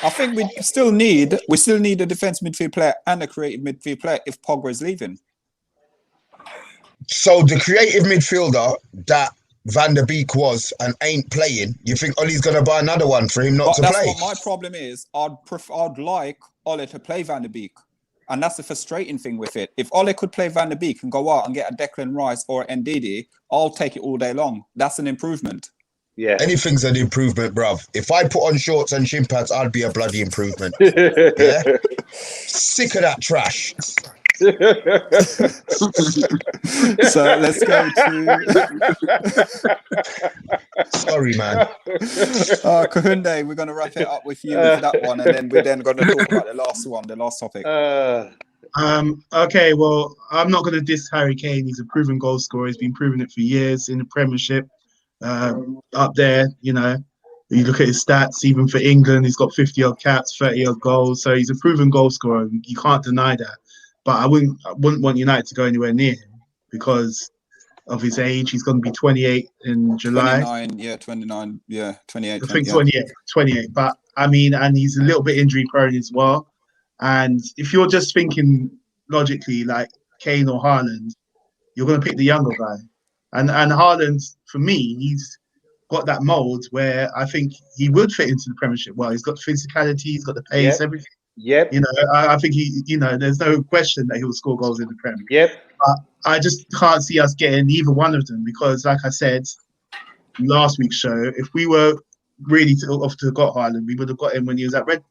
Speaker 1: I think we still need a defensive midfield player and a creative midfield player if Pogba is leaving.
Speaker 4: So the creative midfielder that Van der Beek was and ain't playing, you think Ollie's going to buy another one for him not to play?
Speaker 1: What my problem is. I'd like Ole to play Van der Beek. And that's the frustrating thing with it. If Ole could play Van der Beek and go out and get a Declan Rice or an Ndidi, I'll take it all day long. That's an improvement.
Speaker 2: Yeah.
Speaker 4: Anything's an improvement, bruv. If I put on shorts and shin pads, I'd be a bloody improvement. Yeah? Sick of that trash.
Speaker 1: So let's go to...
Speaker 4: Sorry, man.
Speaker 1: Kahunde, we're going to wrap it up with you with that one, and then we're going to talk about the last topic.
Speaker 5: Okay, well, I'm not going to diss Harry Kane. He's a proven goal scorer. He's been proving it for years in the Premiership. Up there, you know, you look at his stats, even for England, he's got 50-odd caps, 30-odd goals. So he's a proven goal scorer. You can't deny that. But I wouldn't want United to go anywhere near him because of his age. He's going to be 28 in July.
Speaker 1: 29, 28.
Speaker 5: I think 28. But I mean, and he's a little bit injury prone as well. And if you're just thinking logically, like Kane or Haaland, you're going to pick the younger guy. And Haaland, for me, he's got that mold where I think he would fit into the Premiership well. He's got the physicality, he's got the pace, everything.
Speaker 2: Yep.
Speaker 5: You know, I think there's no question that he will score goals in the Premier.
Speaker 2: Yep.
Speaker 5: But I just can't see us getting either one of them because, like I said last week's show, if we were really to got Haaland, we would have got him when he was at Red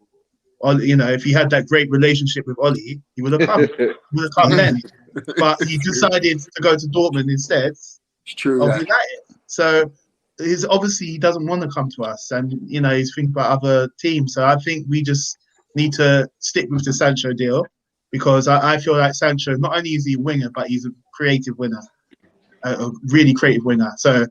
Speaker 5: Bull. You know, if he had that great relationship with Ollie, he would have come. He would have come then. But he decided to go to Dortmund instead.
Speaker 3: It's true.
Speaker 5: Of United. So obviously he doesn't want to come to us, and you know he's thinking about other teams. So I think we just need to stick with the Sancho deal because I feel like Sancho, not only is he a winger, but he's a creative winner, a really creative winner. So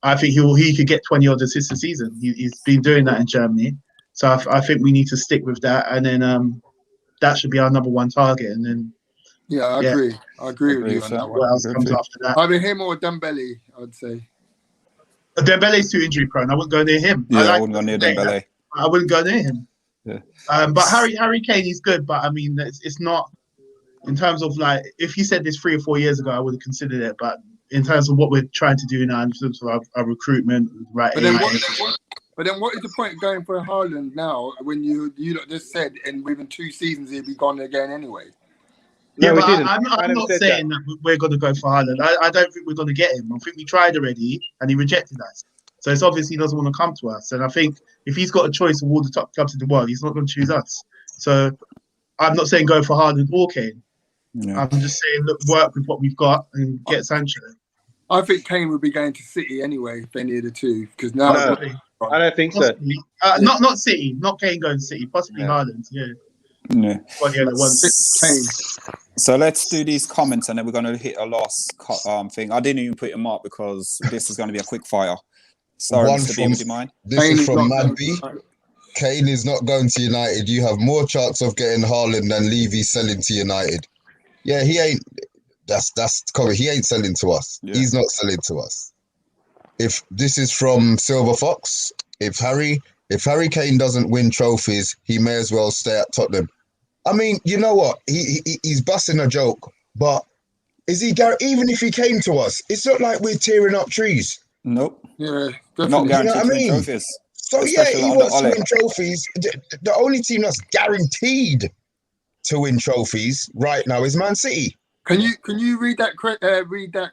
Speaker 5: I think he could get 20 odd assists a season. He's been doing that in Germany. So I think we need to stick with that, and then that should be our number one target. And then
Speaker 3: I agree. I agree with you on that one.
Speaker 5: What else comes after that?
Speaker 3: Either him or Dembele, I'd say.
Speaker 5: Dembele's too injury prone. I wouldn't go near him.
Speaker 1: Yeah, I wouldn't go near Dembele.
Speaker 5: I wouldn't go near him.
Speaker 1: Yeah.
Speaker 5: But Harry Kane is good, but I mean, it's not in terms of like if you said this 3 or 4 years ago, I would have considered it. But in terms of what we're trying to do now, in terms of our recruitment, right?
Speaker 3: But then what is the point of going for Haaland now when you just said and within 2 seasons he'll be gone again anyway?
Speaker 5: Yeah,
Speaker 2: No, we
Speaker 5: but
Speaker 2: didn't.
Speaker 5: I'm
Speaker 2: I never
Speaker 5: not
Speaker 2: said
Speaker 5: saying that we're going to go for Haaland. I don't think we're going to get him. I think we tried already and he rejected us. So it's obvious he doesn't want to come to us. And I think if he's got a choice of all the top clubs in the world, he's not going to choose us. So I'm not saying go for Haaland or Kane.
Speaker 1: Yeah.
Speaker 5: I'm just saying, look, work with what we've got and get Sancho.
Speaker 3: I think Kane would be going to City anyway if any of the two, because now
Speaker 2: No. I don't think so.
Speaker 5: Possibly. Not City, not Kane going to City, possibly Haaland. Yeah.
Speaker 1: Yeah.
Speaker 5: Well, the other one.
Speaker 3: Kane.
Speaker 1: So let's do these comments and then we're going to hit a last thing. I didn't even put them up because this is going to be a quick fire. Sorry,
Speaker 4: One
Speaker 1: Mr. B,
Speaker 4: from-
Speaker 1: would you mind?
Speaker 4: This
Speaker 3: Kane
Speaker 4: is
Speaker 3: is
Speaker 4: from
Speaker 3: not
Speaker 4: Mad
Speaker 3: going
Speaker 4: B.
Speaker 3: to-
Speaker 4: Kane is not going to United. You have more chance of getting Haaland than Levy selling to United. Yeah, he ain't. That's correct. He ain't selling to us.
Speaker 1: Yeah.
Speaker 4: He's not selling to us. If this is from Silver Fox, if Harry Kane doesn't win trophies, he may as well stay at Tottenham. I mean, you know what? He's busting a joke, but is he? Even if he came to us, it's not like we're tearing up trees.
Speaker 1: Nope.
Speaker 3: Yeah,
Speaker 1: Not
Speaker 3: definitely.
Speaker 1: guaranteed
Speaker 4: You know what I
Speaker 1: to win
Speaker 4: mean?
Speaker 1: trophies.
Speaker 4: So
Speaker 1: Especially
Speaker 4: yeah, he
Speaker 1: under
Speaker 4: wants to
Speaker 1: Ole.
Speaker 4: win trophies. The only team that's guaranteed to win trophies right now is Man City.
Speaker 3: Can you read that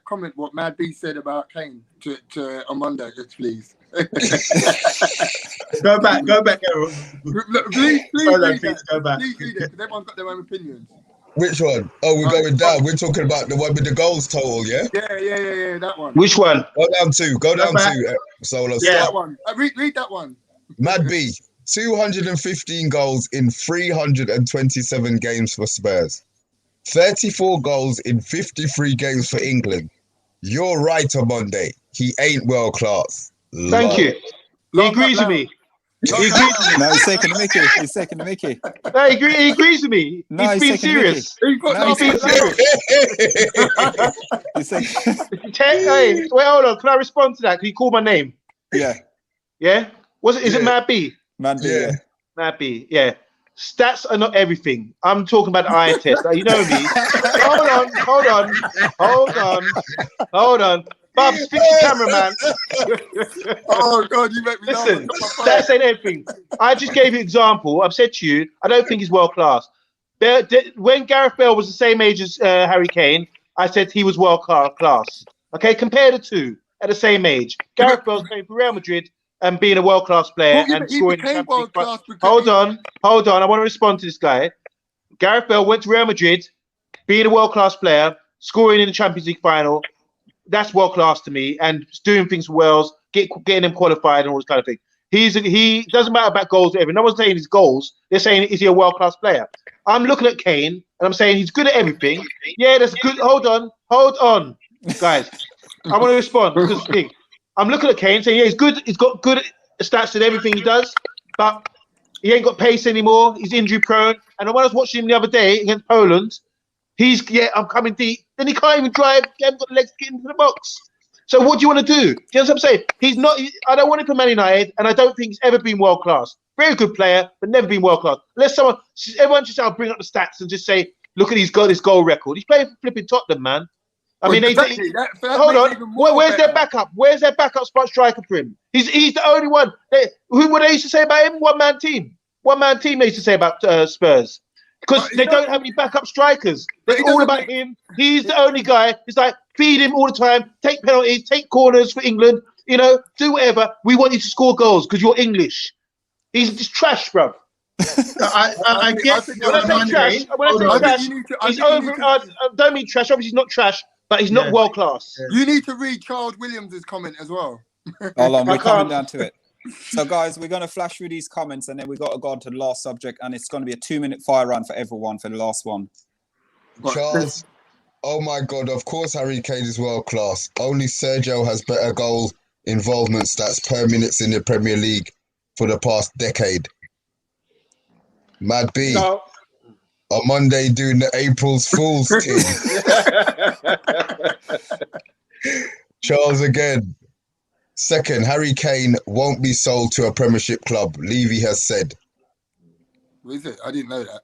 Speaker 3: comment what Mad B said about Kane to on Monday, please?
Speaker 5: Go back, Errol.
Speaker 3: Please
Speaker 5: Hold on,
Speaker 3: read
Speaker 5: please,
Speaker 3: that.
Speaker 5: go back.
Speaker 3: Please read it, because everyone's got their own opinions.
Speaker 4: Which one? Oh, we're going down. We're talking about the one with the goals total, yeah?
Speaker 3: Yeah, that one.
Speaker 2: Which one?
Speaker 4: Go down two. Go down
Speaker 5: back.
Speaker 4: two. Solo.
Speaker 5: Yeah.
Speaker 3: That
Speaker 4: Start.
Speaker 3: one. Read that one.
Speaker 4: Mad B. 215 goals in 327 games for Spurs. 34 goals in 53 games for England. You're right on Monday. He ain't world class.
Speaker 2: Thank you. He
Speaker 3: Laugh
Speaker 2: agrees
Speaker 3: out
Speaker 2: with me.
Speaker 3: loud.
Speaker 2: He agrees with me.
Speaker 1: No, he's taking the mickey. He's taking the mickey.
Speaker 2: No, he agrees with me.
Speaker 1: No,
Speaker 2: He's
Speaker 1: he's
Speaker 2: being
Speaker 1: taking the mickey.
Speaker 2: serious.
Speaker 3: He's got
Speaker 1: No,
Speaker 3: laugh
Speaker 1: he's
Speaker 3: out loud.
Speaker 1: He's taking...
Speaker 2: Hey, wait, hold on. Can I respond to that? Can you call my name?
Speaker 1: Yeah.
Speaker 2: Yeah? Is it
Speaker 4: Yeah.
Speaker 2: Mad B?
Speaker 1: Man,
Speaker 4: Yeah.
Speaker 1: yeah.
Speaker 2: Mad B, yeah. Stats are not everything. I'm talking about the eye test. You know me. Hold on. Bob, speak to cameraman.
Speaker 3: Oh God, you make me laugh.
Speaker 2: Listen,
Speaker 3: I got my phone.
Speaker 2: stats ain't everything. I just gave you an example. I've said to you, I don't think he's world class. When Gareth Bale was the same age as Harry Kane, I said he was world class. Okay, compare the two at the same age. Gareth Bale's playing for Real Madrid and being a world class player
Speaker 3: Well,
Speaker 2: and
Speaker 3: he
Speaker 2: scoring the
Speaker 3: became
Speaker 2: Champions League.
Speaker 3: world-class because
Speaker 2: Hold on. I want to respond to this guy. Gareth Bale went to Real Madrid, being a world class player, scoring in the Champions League final. That's world class to me, and doing things for Wales, getting them qualified and all this kind of thing. He doesn't matter about goals or everything. No one's saying his goals. They're saying, is he a world class player? I'm looking at Kane and I'm saying he's good at everything. Yeah, that's good. Hold on, guys. I want to respond because I'm looking at Kane saying, yeah, he's good. He's got good stats in everything he does, but he ain't got pace anymore. He's injury prone. And when I was watching him the other day against Poland, I'm coming deep. Then he can't even drive. He hasn't got the legs to get into the box. So what do you want to do? Do you know what I'm saying? I don't want him for Man United, and I don't think he's ever been world class. Very good player, but never been world class. Everyone just bring up the stats and just say, look at his goal record. He's playing for flipping Tottenham, man. I mean, hold on. Where's their backup? Where's their backup spot striker for him? He's the only one. What they used to say about him? One man team. They used to say about Spurs. Because they don't have any backup strikers. It's all about him. He's the only guy. It's like feed him all the time, take penalties, take corners for England. You know, do whatever. We want you to score goals because you're English. He's just trash, bro.
Speaker 5: I get
Speaker 3: When I say trash,
Speaker 2: he's over. I don't mean trash. Obviously, he's not trash, but he's not world class.
Speaker 5: Yeah.
Speaker 3: You need to read Charles Williams' comment as well.
Speaker 1: Hold on, we're coming
Speaker 2: can't.
Speaker 1: down to it. So, guys, we're going to flash through these comments and then we've got to go on to the last subject. And it's going to be a 2-minute fire run for everyone for the last one.
Speaker 4: Charles, oh my God, of course Harry Kane is world class. Only Sergio has better goal involvement stats per minutes in the Premier League for the past decade. Mad B,
Speaker 2: No.
Speaker 4: on Monday doing the April's Fool's thing. Charles again. Second, Harry Kane won't be sold to a Premiership club, Levy has said.
Speaker 3: What is it? I didn't know that.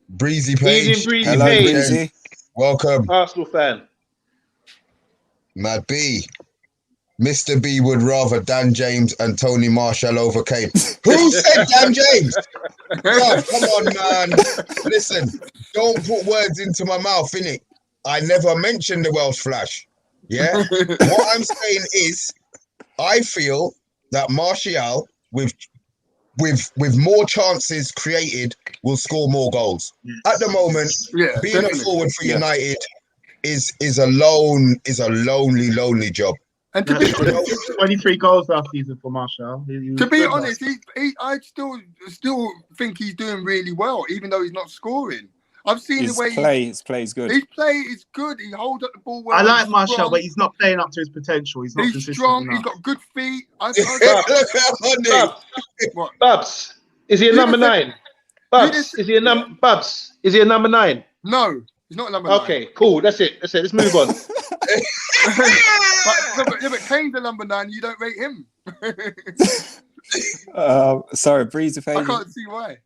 Speaker 4: Breezy Page.
Speaker 1: Hello,
Speaker 2: Page.
Speaker 1: Breezy.
Speaker 4: Welcome.
Speaker 2: Arsenal fan.
Speaker 4: Mad B. Mr. B would rather Dan James and Tony Marshall over Kane. Who said Dan James? Bruv, come on, man. Listen, don't put words into my mouth, innit? I never mentioned the Welsh Flash. Yeah? What I'm saying is, I feel that Martial, with more chances created, will score more goals. At the moment, being a forward for United is a lonely job.
Speaker 3: And to be honest,
Speaker 5: 23 goals last season for Martial.
Speaker 3: To be honest, I still think he's doing really well, even though he's not scoring. I've seen
Speaker 1: his
Speaker 3: the way
Speaker 1: his play is good.
Speaker 3: His play is good. He holds up the ball well.
Speaker 5: I like Martial, but he's not playing up to his potential. He's not consistent
Speaker 3: strong.
Speaker 5: enough.
Speaker 3: He's got good feet.
Speaker 2: Babs, is he a number 9? Babs, is he a number 9?
Speaker 3: No, he's not a number 9.
Speaker 2: Okay, cool. That's it. Let's move on.
Speaker 3: but Kane's a number 9. You don't rate him.
Speaker 1: Sorry, Breezy Page.
Speaker 3: I can't see why.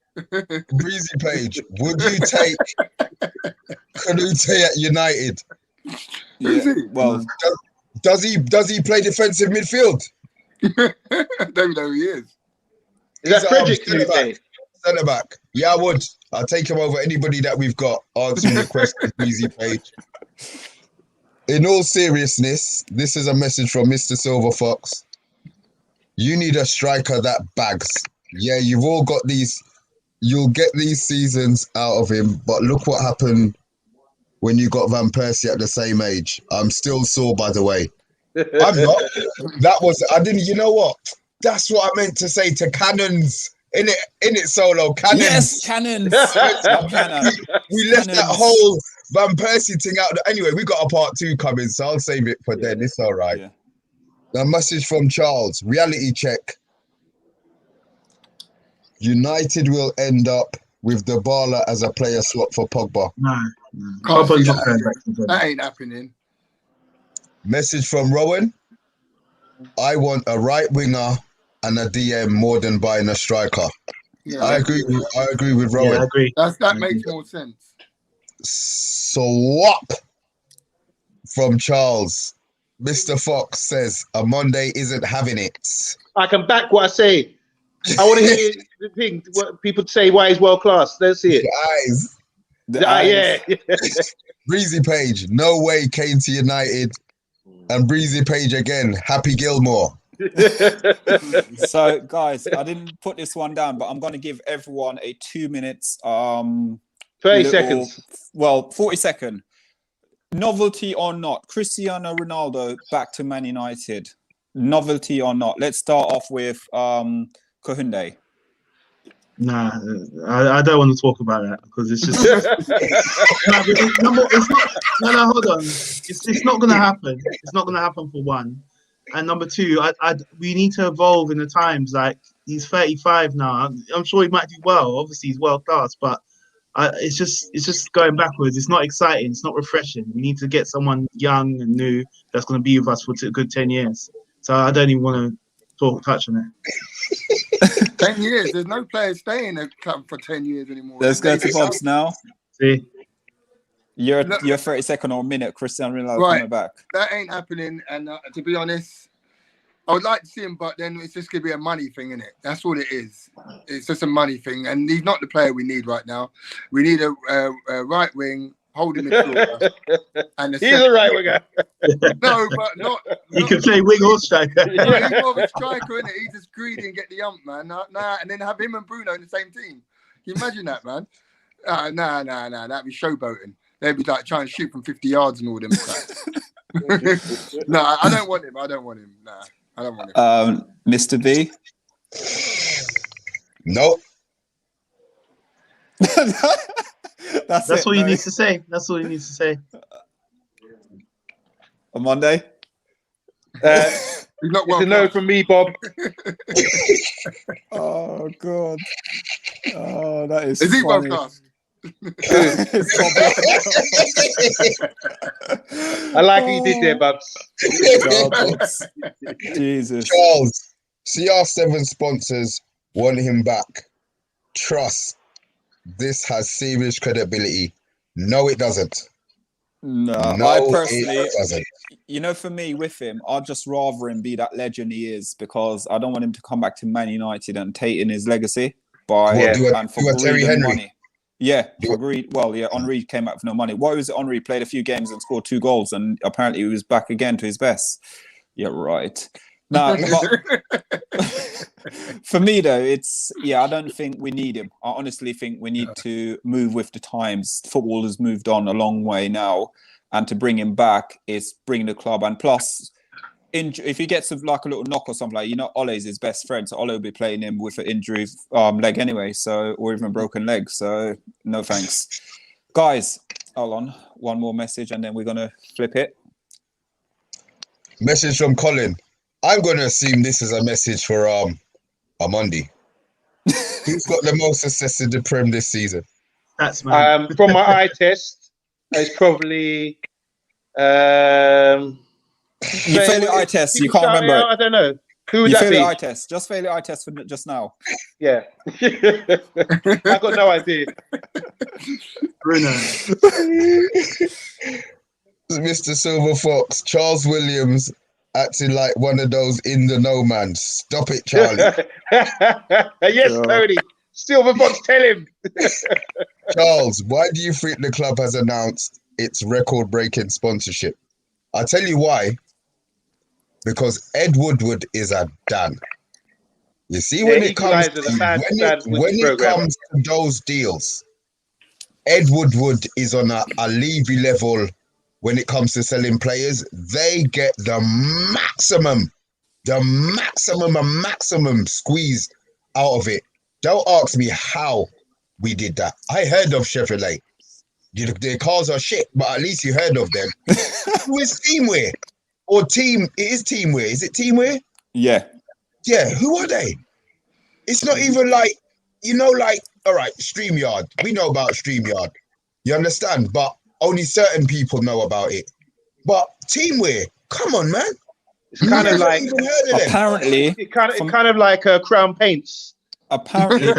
Speaker 4: Breezy Page, would you take Kanute at United?
Speaker 1: Yeah, well,
Speaker 4: does he play defensive midfield?
Speaker 3: I don't know who he is.
Speaker 2: Is that Frederick Kanute?
Speaker 4: Centre back. Yeah, I would. I'll take him over anybody that we've got answering the question. Breezy Page. In all seriousness, this is a message from Mr. Silver Fox. You need a striker that bags. Yeah, you've all got these. You'll get these seasons out of him, but look what happened when you got Van Persie at the same age. I'm still sore, by the way. I'm not. I didn't. You know what? That's what I meant to say to Cannons. In it, Solo. Cannons.
Speaker 1: Yes, Cannons.
Speaker 4: We left that whole Van Persie thing out. Anyway, we got a part 2 coming, so I'll save it for then. It's all right.
Speaker 1: Yeah.
Speaker 4: A message from Charles. Reality check. United will end up with Dybala as a player swap for Pogba.
Speaker 5: No.
Speaker 3: That ain't happening.
Speaker 4: Message from Rowan. I want a right winger and a DM more than buying a striker.
Speaker 3: Yeah,
Speaker 4: I agree with Rowan.
Speaker 5: Yeah, I agree.
Speaker 3: That makes more sense.
Speaker 4: Swap from Charles. Mr. Fox says a Monday isn't having it.
Speaker 2: I can back what I say. I want to hear the thing. What people say why he's world class. Let's see it.
Speaker 4: The eyes.
Speaker 2: Yeah.
Speaker 4: Breezy Page. No way Kane to United. And Breezy Page again. Happy Gilmore.
Speaker 1: So, guys, I didn't put this one down, but I'm going to give everyone a 2 minutes.
Speaker 2: 30 seconds.
Speaker 1: Well, 40 second. Novelty or not? Cristiano Ronaldo back to Man United. Novelty or not? Let's start off with Kohunde.
Speaker 5: Nah, I don't want to talk about that because it's just hold on. It's not gonna happen. It's not gonna happen for one. And number two, we need to evolve in the times. Like he's 35 now. I'm sure he might do well. Obviously, he's world class, but it's just going backwards. It's not exciting. It's not refreshing. We need to get someone young and new that's going to be with us for a good 10 years. So I don't even want to touch on it.
Speaker 3: 10 years. There's no player staying at the club for 10 years anymore.
Speaker 1: Let's go to Bob's now.
Speaker 5: See,
Speaker 1: You're 30 second or a minute. Cristiano Ronaldo coming back.
Speaker 3: That ain't happening. And to be honest, I would like to see him, but then it's just going to be a money thing, isn't it? That's all it is. It's just a money thing. And he's not the player we need right now. We need a right wing, holding midfielder.
Speaker 2: He's a right winger.
Speaker 3: No, but not.
Speaker 5: You can play wing or striker.
Speaker 3: He's more of a striker, isn't it? He's just greedy and get the ump, man. Nah, and then have him and Bruno in the same team. Can you imagine that, man? Nah. That'd be showboating. They'd be like trying to shoot from 50 yards and all them. No, I don't want him. Nah, I don't want him.
Speaker 1: Mr. B?
Speaker 4: Nope.
Speaker 5: That's all you need to say. That's all you need to say.
Speaker 1: On Monday?
Speaker 3: He's not
Speaker 2: It's a no from me, Bob.
Speaker 1: Oh, God. Oh, that is
Speaker 3: he
Speaker 1: funny.
Speaker 3: world-class?
Speaker 2: I like what you did there, Babs.
Speaker 1: Jesus.
Speaker 4: Charles, CR7 sponsors want him back. Trust. This has serious credibility. No, it doesn't.
Speaker 1: No,
Speaker 4: No,
Speaker 1: I personally,
Speaker 4: it doesn't.
Speaker 1: for me with him, I'd just rather him be that legend he is because I don't want him to come back to Man United and take in his legacy
Speaker 4: What,
Speaker 2: Yeah.
Speaker 1: for
Speaker 4: do a Terry
Speaker 1: greed and
Speaker 4: Henry?
Speaker 1: money. Yeah,
Speaker 4: Do
Speaker 1: for
Speaker 4: it.
Speaker 1: greed. Well, yeah, Henry came back with no money. What was it? Henry played a few games and scored 2 goals, and apparently he was back again to his best. Yeah, right. Now, but for me though, I don't think we need him. I honestly think we need to move with the times. Football has moved on a long way now, and to bring him back is bring the club. And plus, if he gets like a little knock or something, like Ole's his best friend, so Ole will be playing him with an injury leg anyway, so or even a broken leg. So no thanks, guys. Hold on, one more message, and then we're gonna flip it.
Speaker 4: Message from Colin. I'm going to assume this is a message for Amundi. Who's got the most assists in the Prem this season?
Speaker 5: That's man.
Speaker 2: From my eye test, it's probably.
Speaker 1: You fail your eye test. You can't remember it.
Speaker 2: I don't know. Who would
Speaker 1: You
Speaker 2: that
Speaker 1: fail
Speaker 2: be?
Speaker 1: your eye test. Just fail your eye test for just now.
Speaker 2: Yeah. I got no idea.
Speaker 5: Bruno.
Speaker 4: Mr. Silver Fox, Charles Williams acting like one of those in the no man. Stop it, Charlie.
Speaker 2: Yes, Tony. Silver Fox, tell him.
Speaker 4: Charles, why do you think the club has announced its record-breaking sponsorship? I'll tell you why. Because Ed Woodward is a Dan. You see, when it comes to those deals, Ed Woodward is on a Levy level. When it comes to selling players, they get the maximum squeeze out of it. Don't ask me how we did that. I heard of Chevrolet. Their cars are shit, but at least you heard of them. Who is Teamwear? Or Team? It is Teamwear. Is it Teamwear?
Speaker 1: Yeah.
Speaker 4: Yeah. Who are they? It's not even like, all right, StreamYard. We know about StreamYard. You understand? But only certain people know about it. But Teamwear, come on, man.
Speaker 2: It's kind of like
Speaker 1: apparently
Speaker 2: it's kind of like Crown Paints.
Speaker 1: Apparently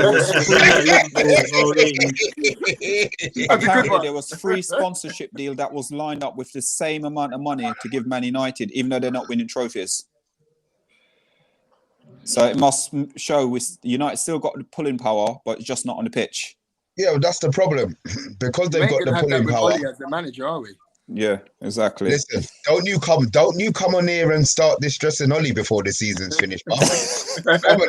Speaker 1: there was free sponsorship deal that was lined up with the same amount of money to give Man United, even though they're not winning trophies. So it must show United still got the pulling power, but it's just not on the pitch.
Speaker 4: Yeah, well, that's the problem because they've got the pulling power.
Speaker 3: As the manager, are we?
Speaker 1: Yeah, exactly.
Speaker 4: Listen, don't you come on here and start distressing Ollie before the season's finished. Come on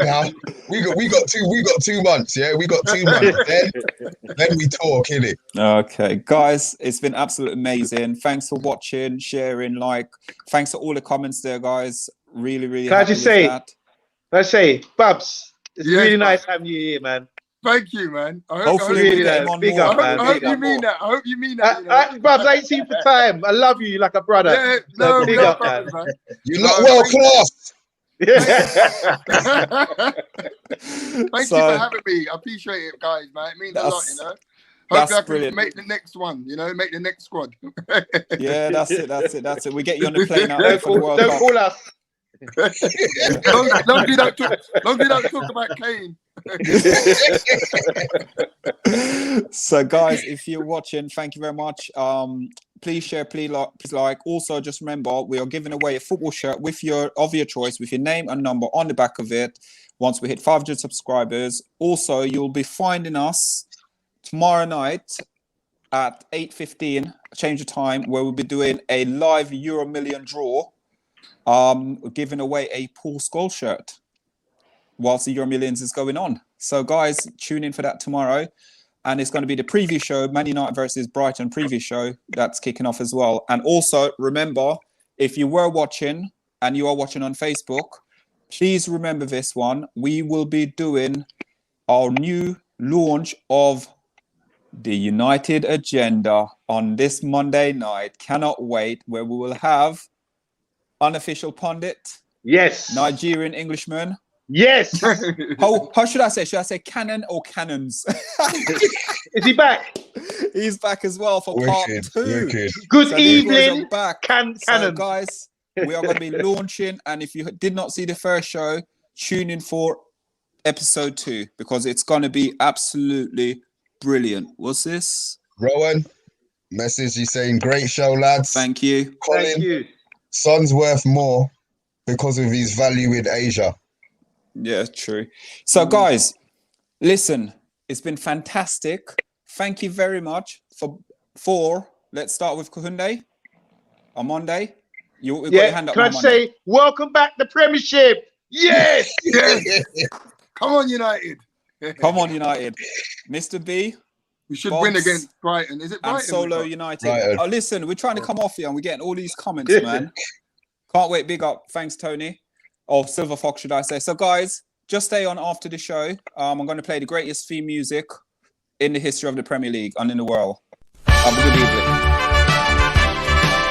Speaker 4: now, we got 2 months. Yeah, we got 2 months. Then we talk, innit?
Speaker 1: Okay, guys, it's been absolutely amazing. Thanks for watching, sharing, thanks for all the comments there, guys. Really, really.
Speaker 2: Can I just say, Babs, it's really nice having you here, man.
Speaker 3: Thank you, man.
Speaker 1: Hopefully we get him on more.
Speaker 3: I hope you mean that. I hope you mean that.
Speaker 2: Babs, I ain't seen you for time. I love you like a brother.
Speaker 3: Yeah,
Speaker 2: so big up,
Speaker 3: man.
Speaker 4: You're not world class.
Speaker 3: Thank you for having me. I appreciate it, guys, man. It means a lot, Hopefully I can make the next one, make the next squad.
Speaker 1: Yeah, that's it. We get you on the plane out for the World Cup.
Speaker 2: Don't call us.
Speaker 3: Long we don't talk about Kane.
Speaker 1: So guys, if you're watching, thank you very much. Please share, please like. Also, just remember, we are giving away a football shirt of your choice with your name and number on the back of it once we hit 500 subscribers. Also, you'll be finding us tomorrow night at 8:15, change of time, where we'll be doing a live Euro Million draw, giving away a Paul Scholes shirt whilst the Euro Millions is going on. So guys, tune in for that tomorrow. And it's going to be the preview show, Man United versus Brighton preview show. That's kicking off as well. And also, remember, if you were watching and you are watching on Facebook, please remember this one. We will be doing our new launch of the United Agenda on this Monday night. Cannot wait, where we will have unofficial pundit.
Speaker 2: Yes.
Speaker 1: Nigerian Englishman.
Speaker 2: Yes.
Speaker 1: How should I say? Should I say cannon or cannons?
Speaker 2: Is he back?
Speaker 1: He's back as well for part 2.
Speaker 2: Good evening, Cannon.
Speaker 1: So guys, we are going to be launching, and if you did not see the first show, tune in for episode 2 because it's going to be absolutely brilliant. What's this?
Speaker 4: Rowan, Message, he's saying, great show, lads.
Speaker 1: Thank you.
Speaker 4: Colin,
Speaker 2: Thank you.
Speaker 4: Son's worth more because of his value in Asia.
Speaker 1: Yeah, true. So, guys, listen, it's been fantastic. Thank you very much for let's start with Kahunde on Monday. You got your hand up.
Speaker 2: Can I say, welcome back to Premiership? Yes!
Speaker 3: Yes. Come on, United.
Speaker 1: Come on, United. Mr. B.
Speaker 3: We should
Speaker 1: Bobs,
Speaker 3: win against Brighton. Is it Brighton?
Speaker 1: And Solo United.
Speaker 4: Brighton.
Speaker 1: Oh, listen, we're trying to come off here and we're getting all these comments, man. Can't wait. Big up. Thanks, Tony. Or Silver Fox, should I say. So, guys, just stay on after the show. I'm going to play the greatest theme music in the history of the Premier League and in the world. Have a good evening.